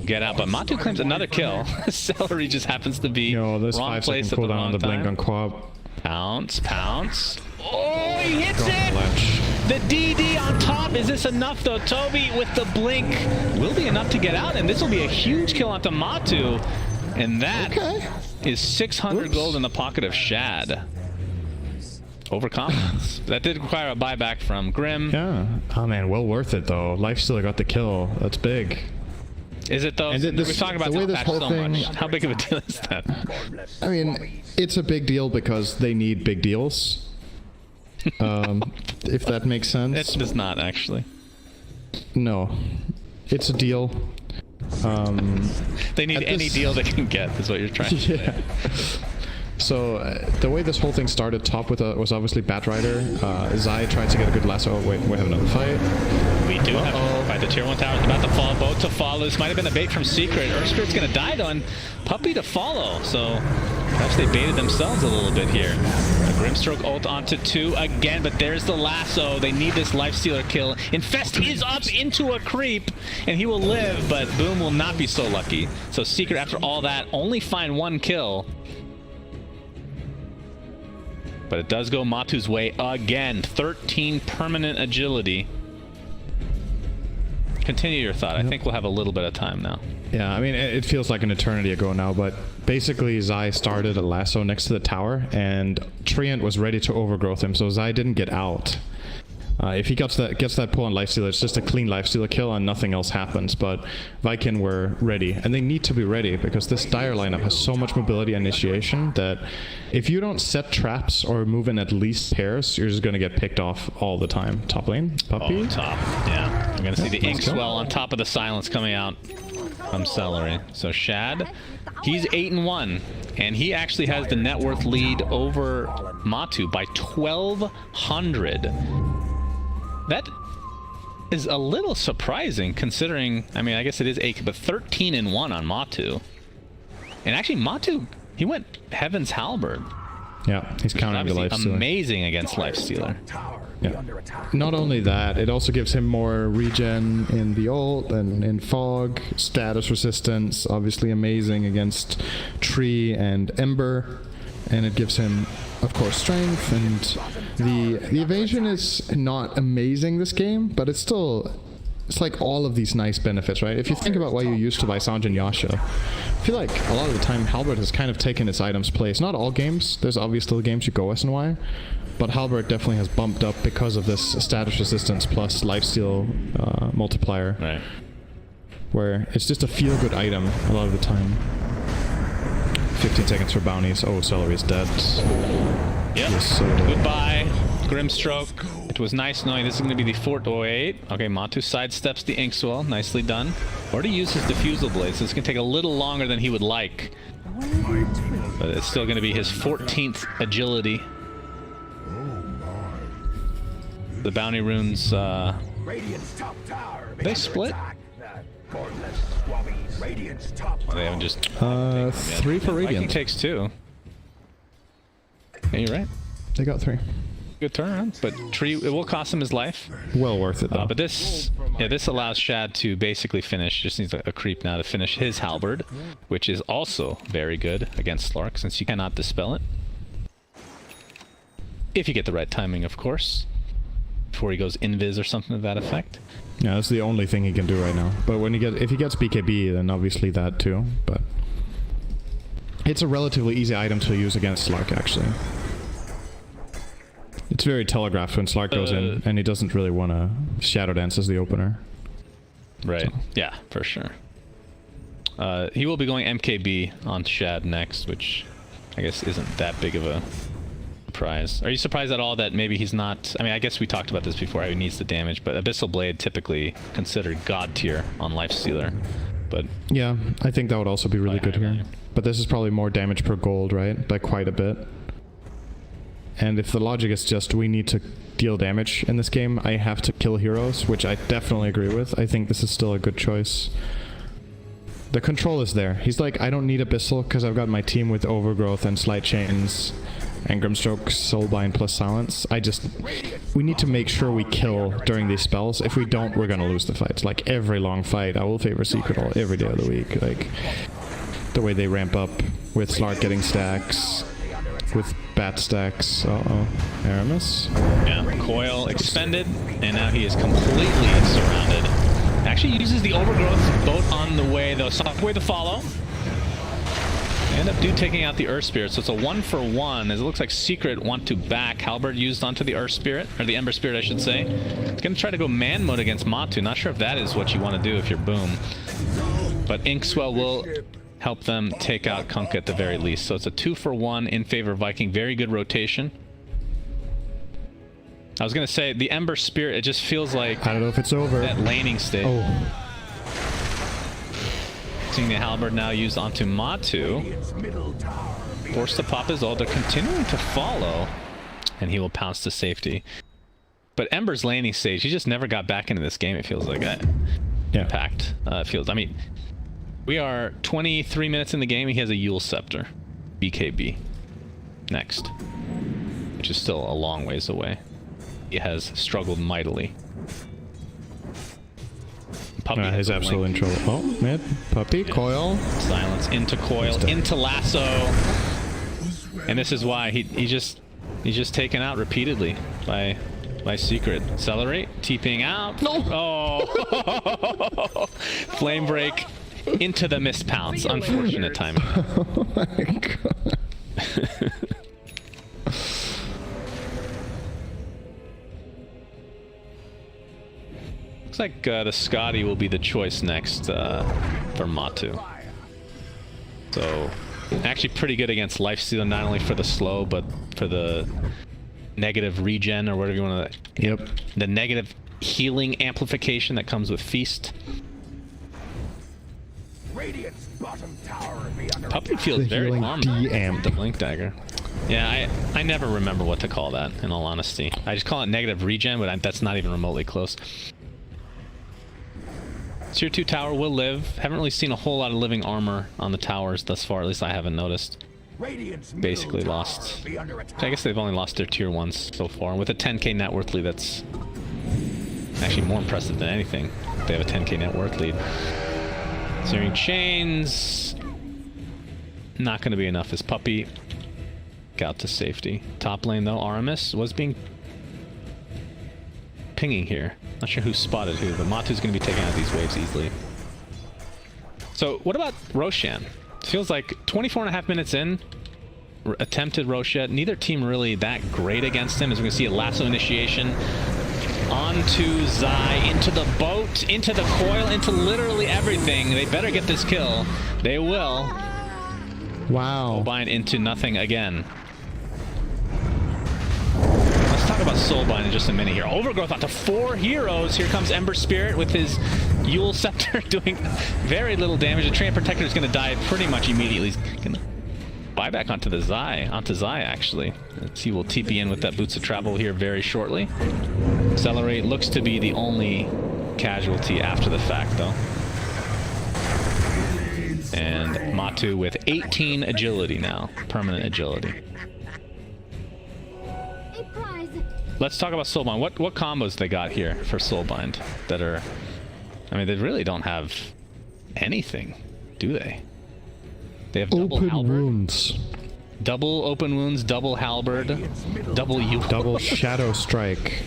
get out. But Matu claims another kill. Celery just happens to be This wrong 5 place second at the cooldown wrong on the blink time. on Quab. Pounce, pounce. Oh, he hits Go on, it! Ledge. The DD on top. Is this enough, though? Toby with the blink will be enough to get out, and this will be a huge kill onto Matu. And that is 600 gold in the pocket of Shad. Overconfidence. That did require a buyback from Grim. Yeah. Oh man, well worth it though. Lifestealer got the kill. That's big. Is it though? And We're talking about the way this this patch whole so thing, much. How big of a deal is that? I mean, it's a big deal because they need big deals. If that makes sense. It does not actually. No, it's a deal. They need any deal they can get, is what you're trying to say. So the way this whole thing started, top with was obviously Batrider. Zai tried to get a good lasso. Wait, we have another fight. We do have to fight. The tier 1 tower is about to fall. Boat to follow. This might have been a bait from Secret. Earth Spirit's going to die though, and Puppy to follow. So perhaps they baited themselves a little bit here. A Grimstroke ult onto 2 again, but there's the lasso. They need this Lifestealer kill. Infest is up into a creep, and he will live, but Boom will not be so lucky. So Secret, after all that, only find 1 kill. But it does go Matu's way again. 13 permanent agility. Continue your thought. I think we'll have a little bit of time now. Yeah, I mean, it feels like an eternity ago now, but basically Zai started a lasso next to the tower, and Treant was ready to overgrowth him, so Zai didn't get out. If he gets that pull on Lifestealer, it's just a clean Lifestealer kill and nothing else happens. But Viking were ready, and they need to be ready because this Dire lineup has so much mobility and initiation that if you don't set traps or move in at least pairs, you're just going to get picked off all the time. Top lane, Puppy. Oh, top. Yeah. I'm going to see the Inkswell on top of the silence coming out from Celery. So Shad, he's 8-1, and he actually has the net worth lead over Matu by 1,200. That is a little surprising considering, I mean, I guess it is 8, but 13-1 on Matu. And actually, Matu, he went Heaven's Halberd. Yeah, he's counting the Lifestealer. Amazing against Lifestealer. Yeah. Not only that, it also gives him more regen in the ult and in fog, status resistance, obviously amazing against Tree and Ember. And it gives him, of course, strength, and the evasion is not amazing this game, but it's still, it's like all of these nice benefits, right? If you think about why you used to buy Sanjin Yasha, I feel like a lot of the time Halberd has kind of taken its item's place. Not all games, there's obviously games you go SNY, but Halberd definitely has bumped up because of this status resistance plus lifesteal multiplier, right? Where it's just a feel-good item a lot of the time. 15 seconds for bounties. Oh, Celery's dead. Yep. So dead. Goodbye, Grimstroke. It was nice knowing this is going to be the 4-8. Okay, Matu sidesteps the Inkswell. Nicely done. Already used his Diffusal Blade, so it's going to take a little longer than he would like. But it's still going to be his 14th agility. The bounty runes, they split? They haven't just... 3 for Radiant. Viking takes 2. Yeah, you're right. They got 3. Good turnaround, but Tree, it will cost him his life. Well worth it though. But this, yeah, this allows Shad to basically finish. Just needs a creep now to finish his halberd, which is also very good against Slark, since you cannot dispel it. If you get the right timing, of course. Before he goes invis or something to that effect. Yeah, that's the only thing he can do right now. But when if he gets BKB, then obviously that too. But it's a relatively easy item to use against Slark, actually. It's very telegraphed when Slark goes in, and he doesn't really want to Shadow Dance as the opener. Right. So. Yeah, for sure. He will be going MKB on Shad next, which I guess isn't that big of a surprise. Are you surprised at all that maybe he's not... I mean, I guess we talked about this before, how he needs the damage, but Abyssal Blade typically considered god tier on Lifestealer. But yeah, I think that would also be really good here. But this is probably more damage per gold, right? By quite a bit. And if the logic is just we need to deal damage in this game, I have to kill heroes, which I definitely agree with. I think this is still a good choice. The control is there. He's like, I don't need Abyssal because I've got my team with Overgrowth and Slight Chains and Grimstroke, Soulbind plus Silence. We need to make sure we kill during these spells. If we don't, we're gonna lose the fights. Like every long fight, I will favor Secret All every day of the week. Like the way they ramp up with Slark getting stacks, with bat stacks. Aramis. Yeah, Coil expended, and now he is completely surrounded. Actually uses the Overgrowth boat on the way, though. Soft way to follow. They end up taking out the Earth Spirit, so it's a 1-for-1, as it looks like Secret want to back. Halberd used onto the Earth Spirit, or the Ember Spirit, I should say. It's going to try to go man mode against Matu. Not sure if that is what you want to do if you're Boom. But Inkswell will help them take out Kunkka at the very least. So it's a 2-for-1 in favor of Viking. Very good rotation. I was going to say, the Ember Spirit, it just feels like... I don't know if it's over. That laning stage. Oh. Seeing the halberd now used onto Matu. Forced to pop his ult. They're continuing to follow. And he will pounce to safety. But Ember's laning stage, he just never got back into this game, it feels like. Impact. Feels. I mean, we are 23 minutes in the game. He has a Yule Scepter. BKB. Next. Which is still a long ways away. He has struggled mightily. Puppy he's absolutely in trouble. Oh, mid. Puppy, coil. Silence into coil, into lasso. And this is why he's just taken out repeatedly by Secret. Accelerate, TPing out. No! Oh! Flame break into the missed pounce. Unfortunate timing. Oh my god. Looks like the Scotty will be the choice next for Matu. So, actually pretty good against Lifesteal, not only for the slow, but for the negative regen, or whatever you want to... Yep. The negative healing amplification that comes with Feast. Radiant's bottom tower be under Puppy feels very calm D-amp. the Blink Dagger. Yeah, I never remember what to call that, in all honesty. I just call it negative regen, but that's not even remotely close. Tier 2 tower will live. Haven't really seen a whole lot of living armor on the towers thus far, at least I haven't noticed. Basically lost. I guess they've only lost their tier 1s so far. And with a 10k net worth lead, that's actually more impressive than anything. They have a 10k net worth lead. Searing Chains. Not going to be enough as Puppy got to safety. Top lane though, Aramis was being pinging here. Not sure who spotted who, but Matu's going to be taking out these waves easily. So what about Roshan? It feels like 24.5 minutes in, attempted Roshan. Neither team really that great against him, as we can see a lasso initiation onto Zai, into the boat, into the coil, into literally everything. They better get this kill. They will. Wow. Soulbind into nothing again. Let's talk about Soulbind in just a minute here. Overgrowth onto 4 heroes. Here comes Ember Spirit with his Yule Scepter doing very little damage. The Treant Protector is going to die pretty much immediately. He's going to buy back onto Zai actually. He will TP in with that Boots of Travel here very shortly. Accelerate looks to be the only casualty after the fact though. And Matu with 18 agility now. Permanent agility. Let's talk about Soulbind. What combos they got here for Soulbind that are... I mean, they really don't have anything, do they? They have double open halberd, wounds, double open wounds, double halberd, double double shadow strike.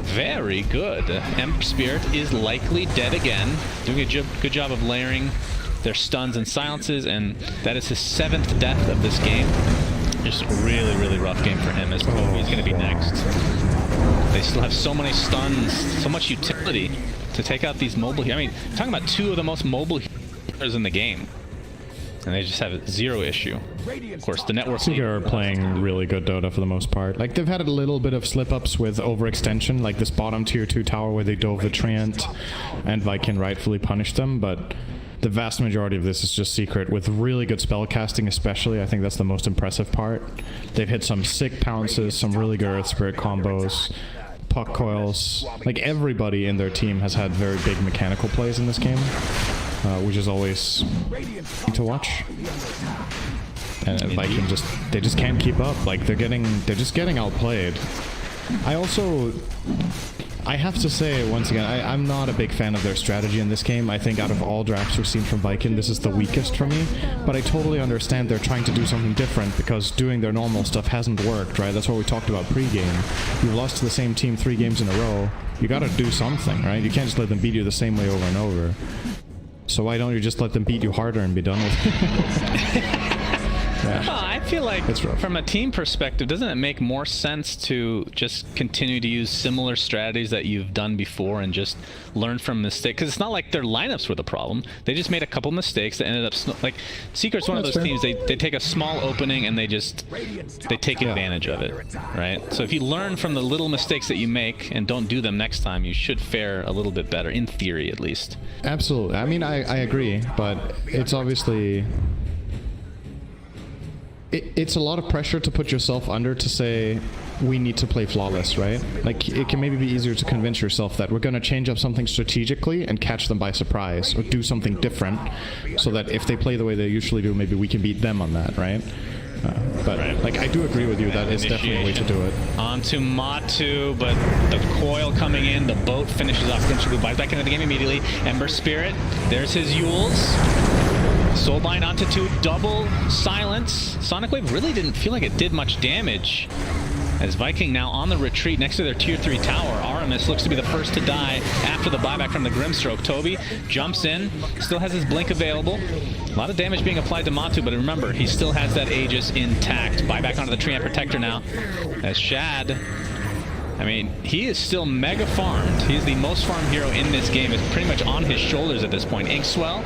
Very good. Emp Spirit is likely dead again. Doing a good job of layering their stuns and silences, and that is his 7th death of this game. Just a really, really rough game for him, as Kobe's going to be next. They still have so many stuns, so much utility to take out these mobile heroes. I mean, talking about 2 of the most mobile heroes in the game. And they just have 0 issue. Of course, the network... Seeker are playing really good Dota for the most part. Like, they've had a little bit of slip-ups with overextension, like this bottom tier 2 tower where they dove the Treant and Viking rightfully punished them, but the vast majority of this is just Secret with really good spell casting, especially. I think that's the most impressive part. They've hit some sick pounces, some really good Earth Spirit combos, puck coils. Like, everybody in their team has had very big mechanical plays in this game, which is always to watch. And Viking they just can't keep up. Like, they're just getting outplayed. I have to say, once again, I'm not a big fan of their strategy in this game. I think out of all drafts we've seen from Viking, this is the weakest for me. But I totally understand they're trying to do something different because doing their normal stuff hasn't worked, right? That's what we talked about pre-game. You've lost to the same team 3 games in a row. You gotta do something, right? You can't just let them beat you the same way over and over. So why don't you just let them beat you harder and be done with it? I feel like It's rough. from a team perspective, doesn't it make more sense to just continue to use similar strategies that you've done before and just learn from mistakes? Because it's not like their lineups were the problem. They just made a couple mistakes that ended up like Secret's one of That's those fair. teams. They take a small opening and they take advantage of it, right? So if you learn from the little mistakes that you make and don't do them next time, you should fare a little bit better, in theory at least. Absolutely. I mean, I agree, but it's obviously... It's a lot of pressure to put yourself under to say, we need to play flawless, right? Like, it can maybe be easier to convince yourself that we're going to change up something strategically and catch them by surprise, or do something different, so that if they play the way they usually do, maybe we can beat them on that, right? But, like, I do agree with you, that is definitely a way to do it. On to Matu, but the coil coming in, the boat finishes off Grimshaw, buys back into the game immediately. Ember Spirit, there's his Yules. Soulbind onto 2, double silence. Sonic Wave really didn't feel like it did much damage. As Viking now on the retreat next to their tier 3 tower. Aramis looks to be the first to die after the buyback from the Grimstroke. Toby jumps in, still has his blink available. A lot of damage being applied to Matu, but remember, he still has that Aegis intact. Buyback onto the Treant Protector now. As Shad, I mean, he is still mega farmed. He is the most farmed hero in this game. It's pretty much on his shoulders at this point. Inkswell,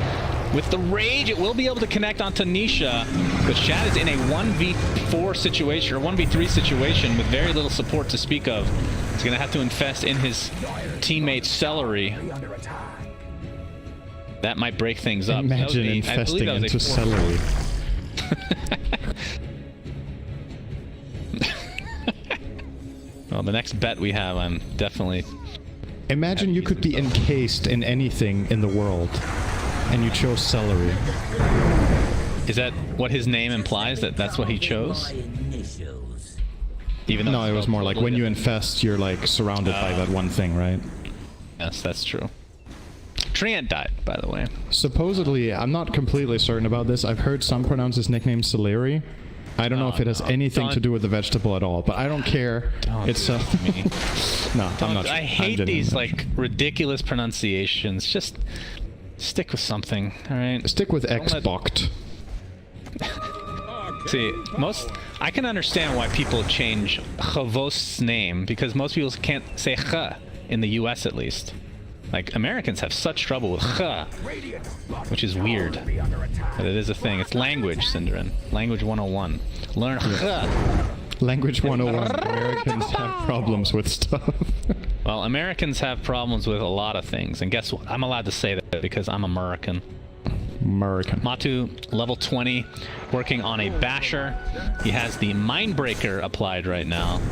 with the rage, it will be able to connect onto Nisha, but Shad is in a 1v4 situation, or 1v3 situation, with very little support to speak of. He's going to have to infest in his teammate Celery. That might break things up. Imagine infesting into Celery. Well, the next bet we have, I'm definitely... Imagine you could be encased in anything in the world, and you chose Celery. Is that what his name implies? That's what he chose? Even though No, it was more like when you infest, you're like surrounded by that one thing, right? Yes, that's true. Treant died, by the way. Supposedly, I'm not completely certain about this. I've heard some pronounce his nickname Celery. I don't know if it has anything to do with the vegetable at all, but I don't care. It's me. No, I'm not. I hate these like ridiculous pronunciations. Just stick with something, all right? Stick with Xbox. See, I can understand why people change Chavost's name, because most people can't say Ch in the US at least. Like, Americans have such trouble with Ch, which is weird. But it is a thing. It's language, Synderen. Language 101. Learn Ch. Language 101. Americans have problems with stuff. Well, Americans have problems with a lot of things. And guess what? I'm allowed to say that because I'm American. Matu, level 20, working on a Basher. He has the Mindbreaker applied right now.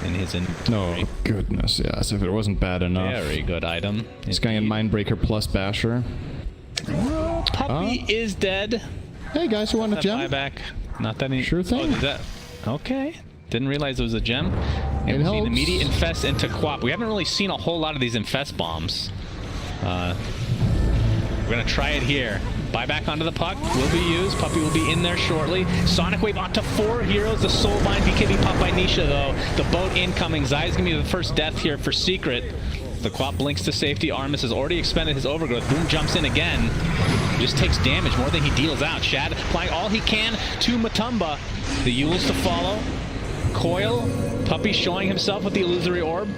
In his inventory. No, goodness, yes. If it wasn't bad enough. Very good item. He's going in Mindbreaker plus Basher. Puppy is dead. Hey guys, you want a gem? Buyback. Not that he... Sure thing. Okay. Didn't realize it was a gem. It helps. Immediate infest into Quap. We haven't really seen a whole lot of these infest bombs. We're gonna try it here. Buyback onto the puck will be used. Puppy will be in there shortly. Sonic Wave onto 4 heroes. The Soulbind BKB popped by Nisha though. The boat incoming. Zai's gonna be the first death here for Secret. The Quap blinks to safety. Armis has already expended his overgrowth. Boom jumps in again. Just takes damage more than he deals out. Shad applying all he can to Matumba. The Yules to follow. Coil. Puppy showing himself with the illusory orb.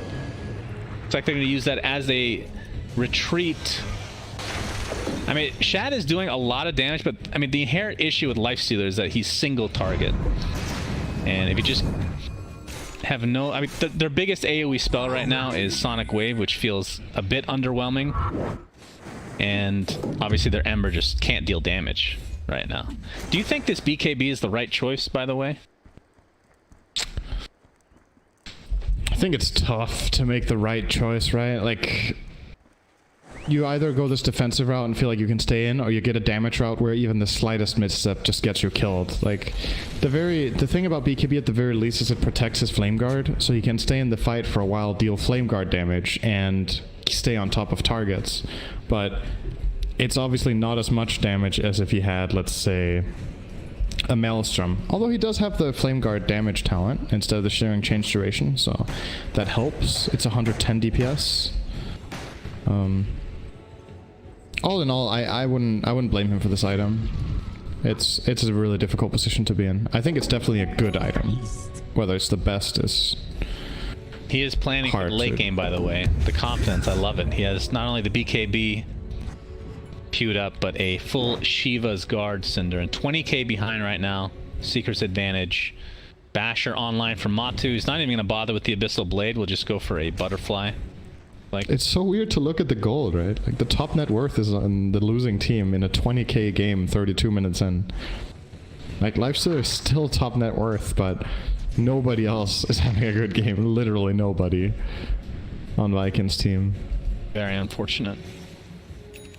Looks like they're gonna use that as a retreat. I mean, Shad is doing a lot of damage, but I mean, the inherent issue with Lifestealer is that he's single target. And if you just have no... I mean, their biggest AoE spell right now is Sonic Wave, which feels a bit underwhelming. And obviously their Ember just can't deal damage right now. Do you think this BKB is the right choice, by the way? I think it's tough to make the right choice, right? Like... You either go this defensive route and feel like you can stay in, or you get a damage route where even the slightest misstep just gets you killed. Like, the thing about BKB at the very least is it protects his Flame Guard, so he can stay in the fight for a while, deal Flame Guard damage, and stay on top of targets. But it's obviously not as much damage as if he had, let's say, a Maelstrom. Although he does have the Flame Guard damage talent instead of the Sharing Change Duration, so that helps. It's 110 DPS. All in all, I wouldn't blame him for this item. It's a really difficult position to be in. I think it's definitely a good item. Whether it's the best is... He is planning for the late game, by the way. The confidence, I love it. He has not only the BKB queued up, but a full Shiva's Guard Cinder. And 20k behind right now. Seeker's advantage. Basher online from Matu. He's not even going to bother with the Abyssal Blade. We'll just go for a Butterfly. Like, it's so weird to look at the gold, right? Like, the top net worth is on the losing team in a 20k game 32 minutes in. Like, Lifestealer is still top net worth, but nobody else is having a good game. Literally nobody on Vikings team. Very unfortunate.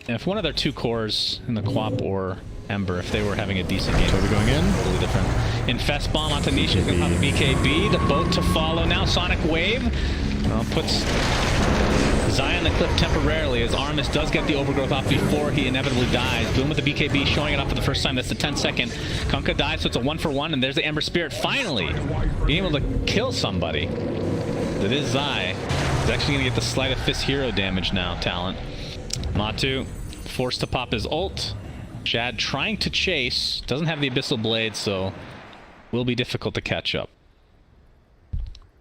And if one of their two cores in the Quap or Ember, if they were having a decent game, Toby going in. Totally different. Infest Bomb onto Nisha, he's gonna have a BKB. The boat to follow now. Sonic Wave puts Zai on the cliff temporarily as Artemis does get the overgrowth off before he inevitably dies. Boom with the BKB showing it off for the first time. That's the 10-second. Kunkka dies, so it's a 1-for-1, and there's the Ember Spirit finally being able to kill somebody. It is Zai. He's actually going to get the Sleight of Fist hero damage now, Talent. Matu forced to pop his ult. Shad trying to chase. Doesn't have the Abyssal Blade, so will be difficult to catch up.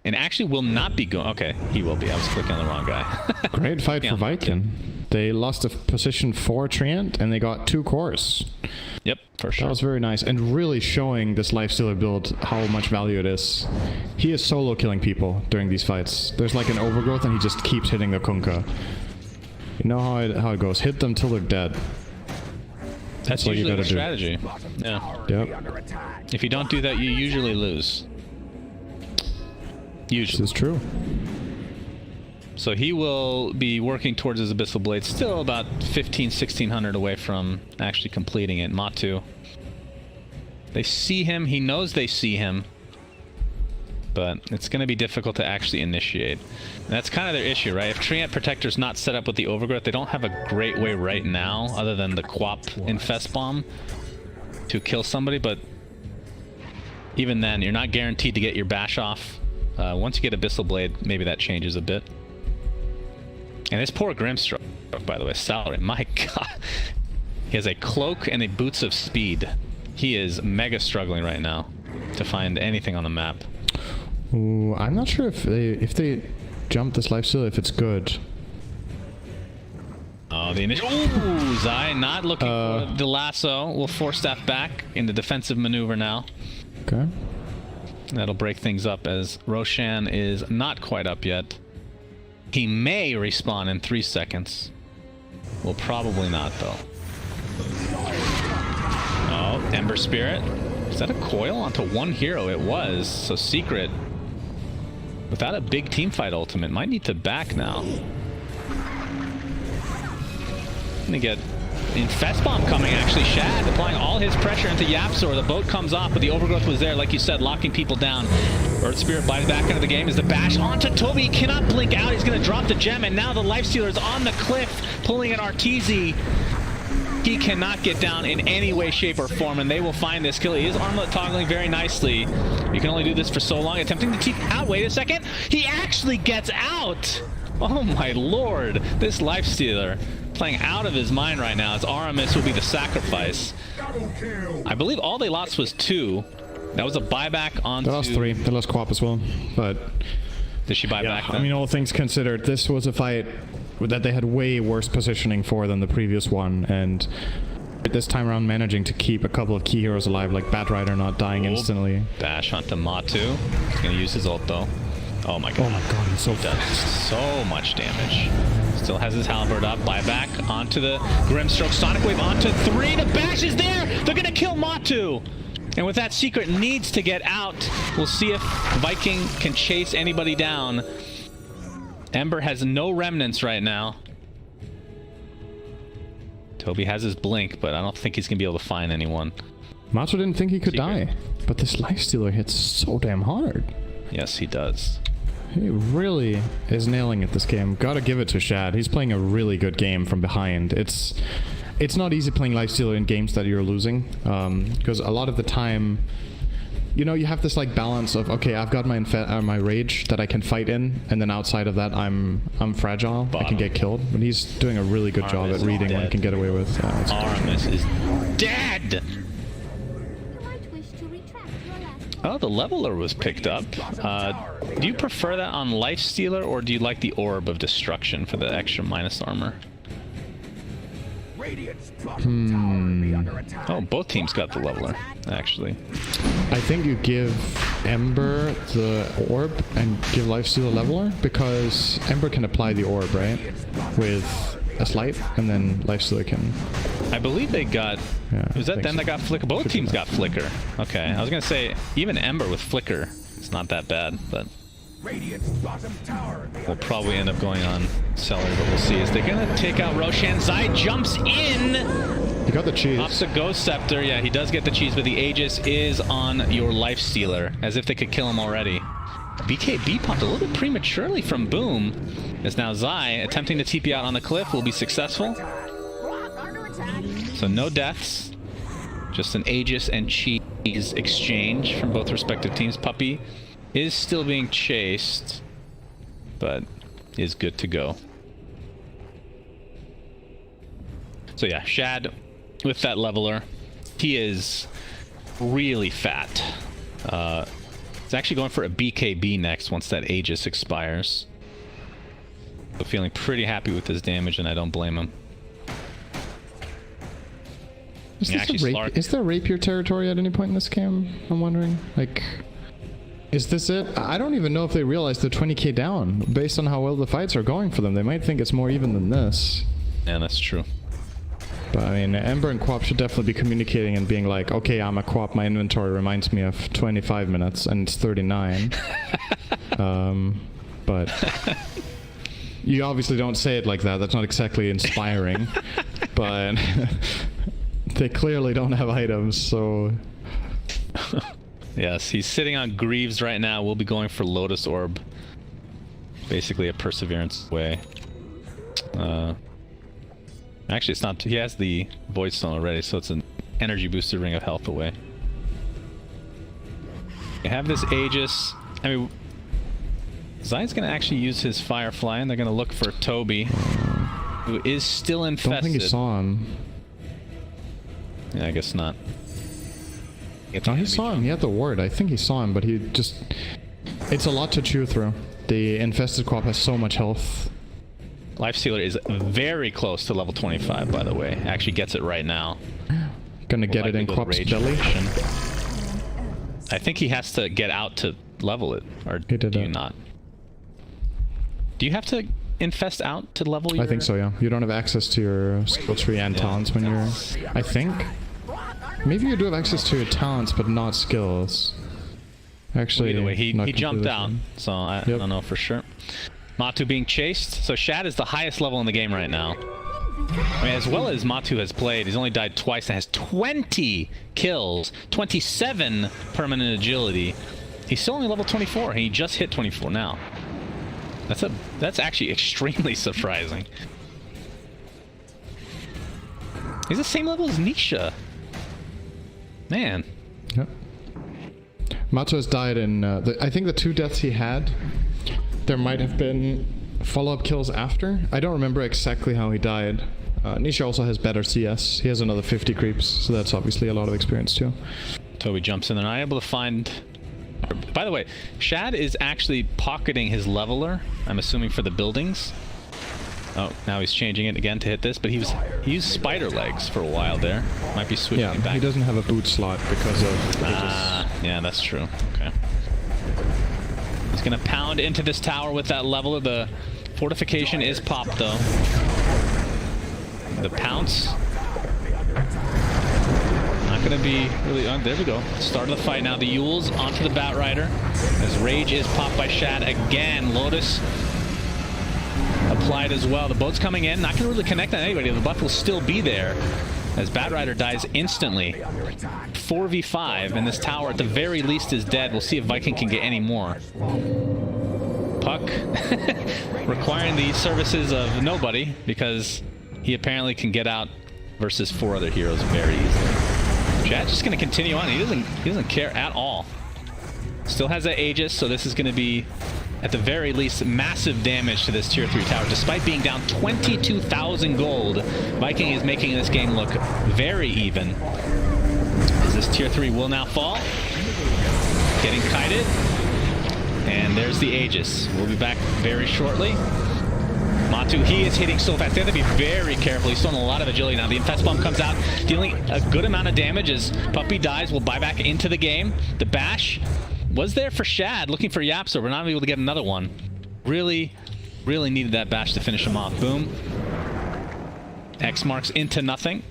And actually will not be going... Okay, he will be. I was clicking on the wrong guy. Great fight for Viking. They lost a position for Treant, and they got 2 cores. Yep, for sure. That was very nice, and really showing this Lifestealer build how much value it is. He is solo killing people during these fights. There's like an overgrowth, and he just keeps hitting the Kunkka. You know how it goes. Hit them till they're dead. That's what you usually gotta the strategy. Yeah. Yep. If you don't do that, you usually lose. Usually. This is true. So he will be working towards his Abyssal Blade, still about 1600 away from actually completing it. Matu. They see him. He knows they see him. But it's going to be difficult to actually initiate. And that's kind of their issue, right? If Treant Protector's not set up with the Overgrowth, they don't have a great way right now, other than the Quap Infest Bomb, to kill somebody. But even then, you're not guaranteed to get your bash off. Once you get Abyssal Blade, maybe that changes a bit. And this poor Grimstroke, by the way, Salary, my god. He has a cloak and a boots of speed. He is mega struggling right now to find anything on the map. Ooh, I'm not sure if they jump this Lifestealer, if it's good. Oh, the initial... Ooh, Zai not looking for the lasso. Will force staff back in the defensive maneuver now. Okay. That'll break things up as Roshan is not quite up yet. He may respawn in 3 seconds. Will probably not, though. Oh, Ember Spirit. Is that a coil onto one hero? It was. So Secret, without a big teamfight ultimate, might need to back now. Gonna get Infest Bomb coming, actually. Shad applying all his pressure into Yapzor. The boat comes off, but the Overgrowth was there, like you said, locking people down. Earth Spirit buys back into the game as the bash onto Toby. He cannot blink out. He's gonna drop the gem, and now the Lifestealer is on the cliff, pulling an Arteezy. He cannot get down in any way, shape, or form, and they will find this kill. He is armlet toggling very nicely. You can only do this for so long. Attempting to keep out. Wait a second. He actually gets out. Oh my lord. This Lifestealer playing out of his mind right now as Aramis will be the sacrifice. I believe all they lost was 2. That was a buyback on. They lost 3. They lost Quap as well, but... Did she buy back then? I mean, all things considered, this was a fight that they had way worse positioning for than the previous one, and this time around managing to keep a couple of key heroes alive, like Batrider not dying instantly. Bash onto Matu. He's gonna use his ult though. Oh my god. Oh my god, he's so fast. So much damage. Still has his halberd up. Buyback onto the Grimstroke. Sonic Wave onto 3. The bash is there! They're gonna kill Matu! And with that, Secret needs to get out. We'll see if Viking can chase anybody down. Ember has no remnants right now. Toby has his blink, but I don't think he's gonna be able to find anyone. Matu didn't think he could die, but this Lifestealer hits so damn hard. Yes, he does. He really is nailing it this game. Gotta give it to Shad. He's playing a really good game from behind. It's not easy playing Lifestealer in games that you're losing, because a lot of the time, you know, you have this like balance of, okay, I've got my rage that I can fight in, and then outside of that, I'm fragile. I can get killed. But he's doing a really good job at reading what he can get away with. Aramis is dead. Oh, the leveler was picked up. Do you prefer that on Lifestealer, or do you like the Orb of Destruction for the extra minus armor? Oh, both teams got the leveler, actually. I think you give Ember the orb and give Lifesteal a leveler, because Ember can apply the orb, right? With a slight, and then Lifestealer can... I believe they got... Yeah, was that them that got Flicker? Both teams got Flicker. Okay, I was going to say, even Ember with Flicker, it's not that bad, but... We'll probably end up going on Cellar, but we'll see. Is they going to take out Roshan? Zai jumps in! He got the cheese. Ops the Ghost Scepter. Yeah, he does get the cheese, but the Aegis is on your Lifestealer, as if they could kill him already. BKB popped a little bit prematurely from Boom, as now Zai, attempting to TP out on the cliff, will be successful. So no deaths, just an Aegis and cheese exchange from both respective teams. Puppy is still being chased, but is good to go. So yeah, Shad with that leveler, he is really fat. He's actually going for a BKB next once that Aegis expires. So feeling pretty happy with his damage, and I don't blame him. Is there rapier territory at any point in this game? I'm wondering. Like, is this it? I don't even know if they realize they're 20k down. Based on how well the fights are going for them, they might think it's more even than this. Yeah, that's true. But I mean, Ember and Quap should definitely be communicating and being like, okay, I'm a Quap, my inventory reminds me of 25 minutes and it's 39. But you obviously don't say it like that. That's not exactly inspiring. But they clearly don't have items, so... Yes, he's sitting on Greaves right now. We'll be going for Lotus Orb. Basically a Perseverance way. Actually, it's not. He has the Void Stone already, so it's an energy boosted Ring of Health away. We have this Aegis. I mean, Zai's going to actually use his Firefly, and they're going to look for Toby, who is still infested. Don't think he saw him. Yeah, I guess not. No, he saw him. He had the ward. I think he saw him, but he just... It's a lot to chew through. The infested Quap has so much health. Lifestealer is very close to level 25, by the way. Actually gets it right now. Gonna get it in Quap's belly. I think he has to get out to level it, or do you not? Do you have to infest out to level your... I think so, yeah. You don't have access to your skill tree and talents when you're... I think. Maybe you do have access to your talents, but not skills. Actually, either way, he jumped out, so I don't know for sure. Matu being chased. So Shad is the highest level in the game right now. I mean, as well as Matu has played, he's only died twice and has 20 kills, 27 permanent agility. He's still only level 24, and he just hit 24 now. That's actually extremely surprising. He's the same level as Nisha. Man. Yep. Matu has died in, I think the 2 deaths he had, there might have been follow-up kills after. I don't remember exactly how he died. Nisha also has better CS. He has another 50 creeps, so that's obviously a lot of experience too. Toby jumps in and not able to find... By the way, Shad is actually pocketing his leveler, I'm assuming for the buildings. Oh, now he's changing it again to hit this, but he used spider legs for a while there. Might be switching back. Yeah, he doesn't have a boot slot because of... yeah, that's true. Okay. He's gonna pound into this tower with that leveler. The fortification is popped, though. The pounce. Not gonna be really... there we go. Start of the fight now. The Yules onto the Batrider. As Rage is popped by Shad again. Lotus applied as well. The boat's coming in. Not gonna really connect on anybody. The buff will still be there. As Batrider dies instantly. 4v5, and this tower at the very least is dead. We'll see if Viking can get any more. Puck requiring the services of nobody, because he apparently can get out versus 4 other heroes very easily. Chad's just going to continue on. He doesn't care at all. Still has that Aegis, so this is going to be, at the very least, massive damage to this tier 3 tower. Despite being down 22,000 gold, Viking is making this game look very even. As this tier 3 will now fall. getting kited. And there's the Aegis. We'll be back very shortly. Matu, he is hitting so fast. They have to be very careful. He's throwing a lot of agility now. The Infest Bomb comes out, dealing a good amount of damage as Puppey dies. We'll buy back into the game. The Bash was there for Shad, looking for Yapster. We're not able to get another one. Really, really needed that Bash to finish him off. Boom. X marks into nothing.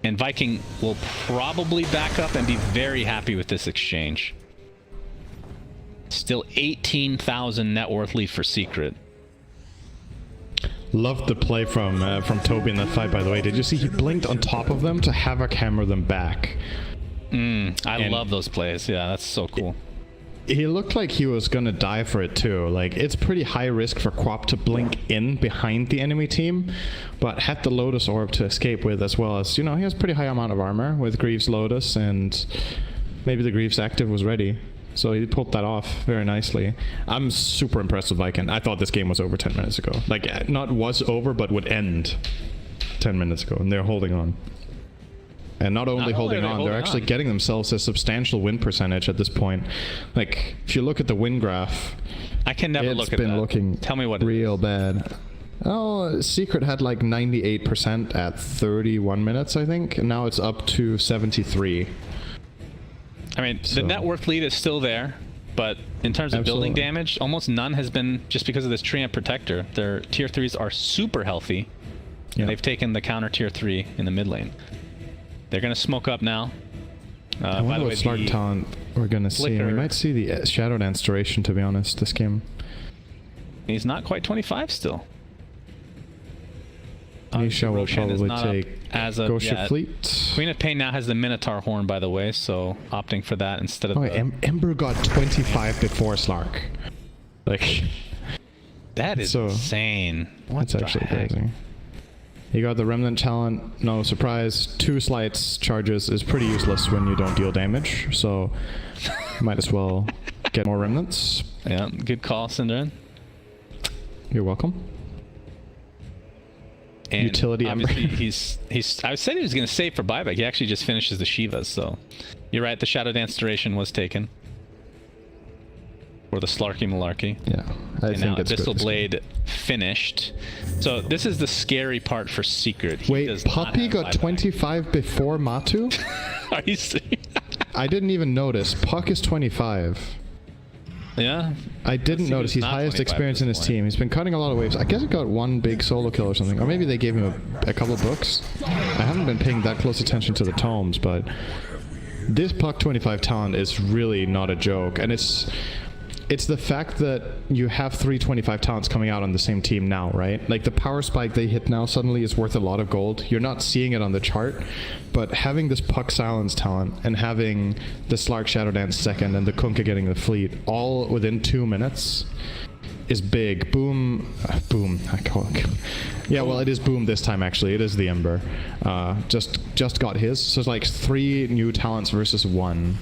And Viking will probably back up and be very happy with this exchange. Still 18,000 net worth lead for Secret. Loved the play from Toby in that fight, by the way. Did you see he blinked on top of them to have a camera them back? I love those plays. Yeah, that's so cool. He looked like he was gonna die for it too. Like, it's pretty high risk for Quap to blink in behind the enemy team, but had the Lotus Orb to escape with, as well as, you know, he has pretty high amount of armor with Greaves Lotus, and maybe the Greaves active was ready. So he pulled that off very nicely. I'm super impressed with Viking. I thought this game was over 10 minutes ago. Like, not was over, but would end 10 minutes ago, and they're holding on. And not only holding on, they're actually getting themselves a substantial win percentage at this point. Like, if you look at the win graph, I can never look at that. It's been looking Tell me what it real is. bad. Oh, Secret had like 98% at 31 minutes, I think, and now it's up to 73. I mean, the net worth lead is still there, but in terms of building damage, almost none has been just because of this Treant Protector. Their tier 3s are super healthy, and they've taken the counter tier 3 in the mid lane. They're going to smoke up now. I wonder what Slark talent we're going to see. We might see the Shadow Dance duration, to be honest, this game. He's not quite 25 still. Nisha will probably take as a Ghost Ship Fleet. Queen of Pain now has the Minotaur Horn, by the way, so opting for that instead of Ember got 25 before Slark. Like, that is insane. That's actually crazy. You got the Remnant talent, no surprise. 2 slights charges is pretty useless when you don't deal damage, so might as well get more Remnants. Yeah, good call, Synderen. You're welcome. And utility obviously I said he was going to save for buyback. He actually just finishes the Shivas, so you're right, the Shadow Dance duration was taken. Or the Slarky Malarkey. Yeah, I think it's Abyssal Blade finished. So this is the scary part for Secret. Wait, Puppey got 25 before Matu? Are you serious? I didn't even notice. Puck is 25. Yeah? I didn't notice. He's highest experience in his team. He's been cutting a lot of waves. I guess he got 1 big solo kill or something. Or maybe they gave him a couple of books. I haven't been paying that close attention to the tomes, but this Puck 25 talent is really not a joke. And it's the fact that you have 3 25 talents coming out on the same team now, right? Like, the power spike they hit now suddenly is worth a lot of gold. You're not seeing it on the chart, but having this Puck Silence talent and having the Slark Shadow Dance second and the Kunkka getting the fleet all within 2 minutes is big. Boom. Boom. I call it. Yeah, well, it is Boom this time, actually. It is the Ember. Just got his. So it's like 3 new talents versus 1.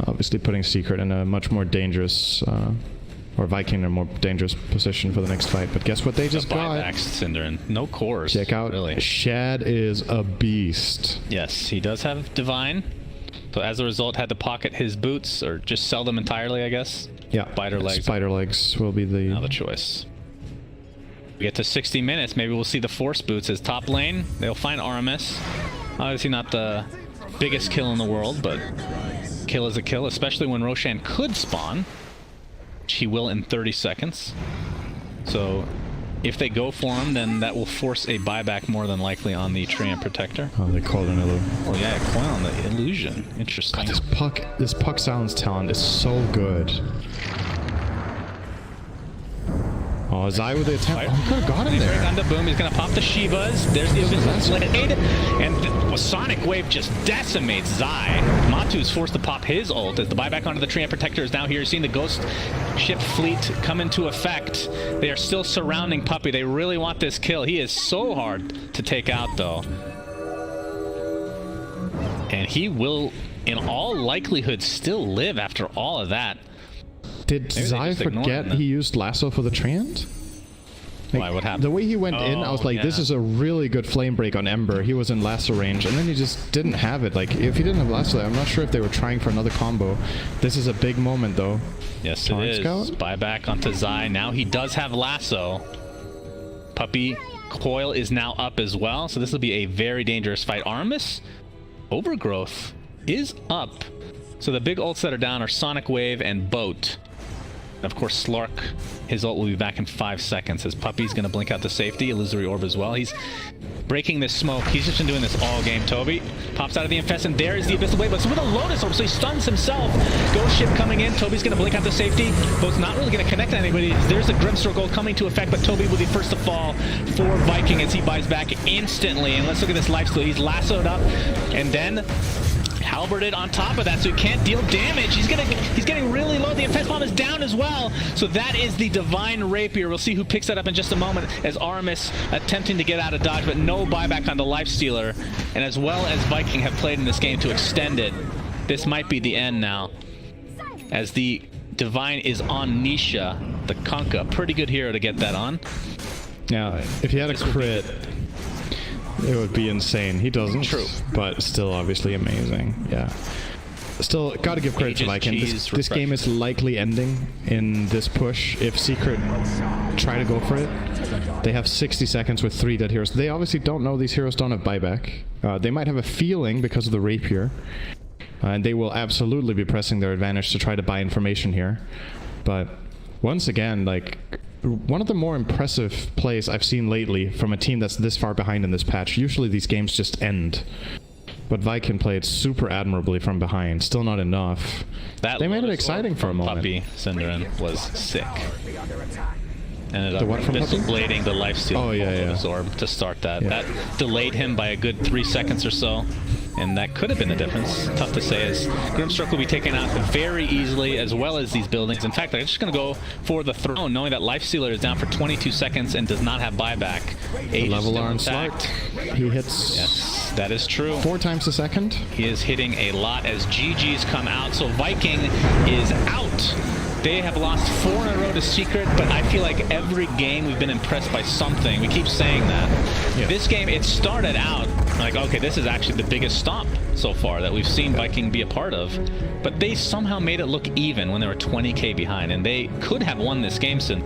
Obviously putting Secret in a much more dangerous, or Viking in a more dangerous position for the next fight. But guess what they just got? Synderen. No cores. Check out, really. Shad is a beast. Yes, he does have Divine. So as a result, had to pocket his boots, or just sell them entirely, I guess. Yeah. Spider Legs. Spider Legs will be the... Now the choice. We get to 60 minutes. Maybe we'll see the Force Boots as top lane. They'll find Aramis. Obviously not the biggest kill in the world, but... kill is a kill, especially when Roshan could spawn, which he will in 30 seconds. So if they go for him, then that will force a buyback more than likely on the Treant Protector. Oh, they called an illusion. Oh yeah, coin on the illusion. Interesting. God, this Puck Silence talent is so good. Oh, Zai with the attempt. Oh, he could have got him there. On the boom, he's going to pop the Shivas. There's the Abyssal Blade. And Sonic Wave just decimates Zai. Matu's forced to pop his ult as the buyback onto the Treant Protector is now here. You're seeing the Ghost Ship Fleet come into effect. They are still surrounding Puppey. They really want this kill. He is so hard to take out, though. And he will, in all likelihood, still live after all of that. Did Zai forget he used Lasso for the Treant? Why? What happened? The way he went in, I was like, this is a really good flame break on Ember. He was in lasso range, and then he just didn't have it. Like, if he didn't have lasso, I'm not sure if they were trying for another combo. This is a big moment, though. Yes, it is. Buyback onto Zai. Now he does have lasso. Puppey coil is now up as well, so this will be a very dangerous fight. Armis Overgrowth is up. So the big ults that are down are Sonic Wave and Boat. And of course, Slark, his ult will be back in 5 seconds as Puppey's going to blink out to safety. Illusory Orb as well. He's breaking this smoke. He's just been doing this all game. Toby pops out of the Infest, and there is the Abyssal Wave, but with a Lotus Orb, so he stuns himself. Ghost Ship coming in. Toby's going to blink out to safety. Boat's not really going to connect to anybody. There's a Grimstor Gold coming to effect, but Toby will be first to fall for Viking as he buys back instantly. And let's look at this lifesteal. He's lassoed up, and then halberted on top of that, so he can't deal damage. He's getting really low. The Infest Bomb is down as well. So that is the Divine Rapier. We'll see who picks that up in just a moment as Aramis attempting to get out of dodge, but no buyback on the Lifestealer. And as well as Viking have played in this game to extend it, this might be the end now. As the Divine is on Nisha, the Kunkka. Pretty good hero to get that on. Now, if he had a crit, it would be insane. He doesn't. True. But still obviously amazing. Yeah. Still, gotta give credit to Viking. This game is likely ending in this push if Secret try to go for it. They have 60 seconds with 3 dead heroes. They obviously don't know these heroes don't have buyback. They might have a feeling because of the Rapier. And they will absolutely be pressing their advantage to try to buy information here. But once again, like, one of the more impressive plays I've seen lately from a team that's this far behind in this patch. Usually these games just end. But Viking played super admirably from behind. Still not enough. They made it exciting for a moment. Puppey Cinderin was sick. Ended up Abyssal blading the lifesteal absorb to start that. Yeah. That delayed him by a good 3 seconds or so. And that could have been the difference. Tough to say, as Grimstroke will be taken out very easily, as well as these buildings. In fact, I'm just going to go for the throne, knowing that Lifestealer is down for 22 seconds and does not have buyback. The level are intact. He hits. Yes, that is true. 4 times a second. He is hitting a lot as GG's come out. So Viking is out. They have lost 4 in a row to Secret, but I feel like every game we've been impressed by something. We keep saying that. Yeah. This game, it started out like, okay, this is actually the biggest stomp so far that we've seen Viking be a part of. But they somehow made it look even when they were 20k behind, and they could have won this game since.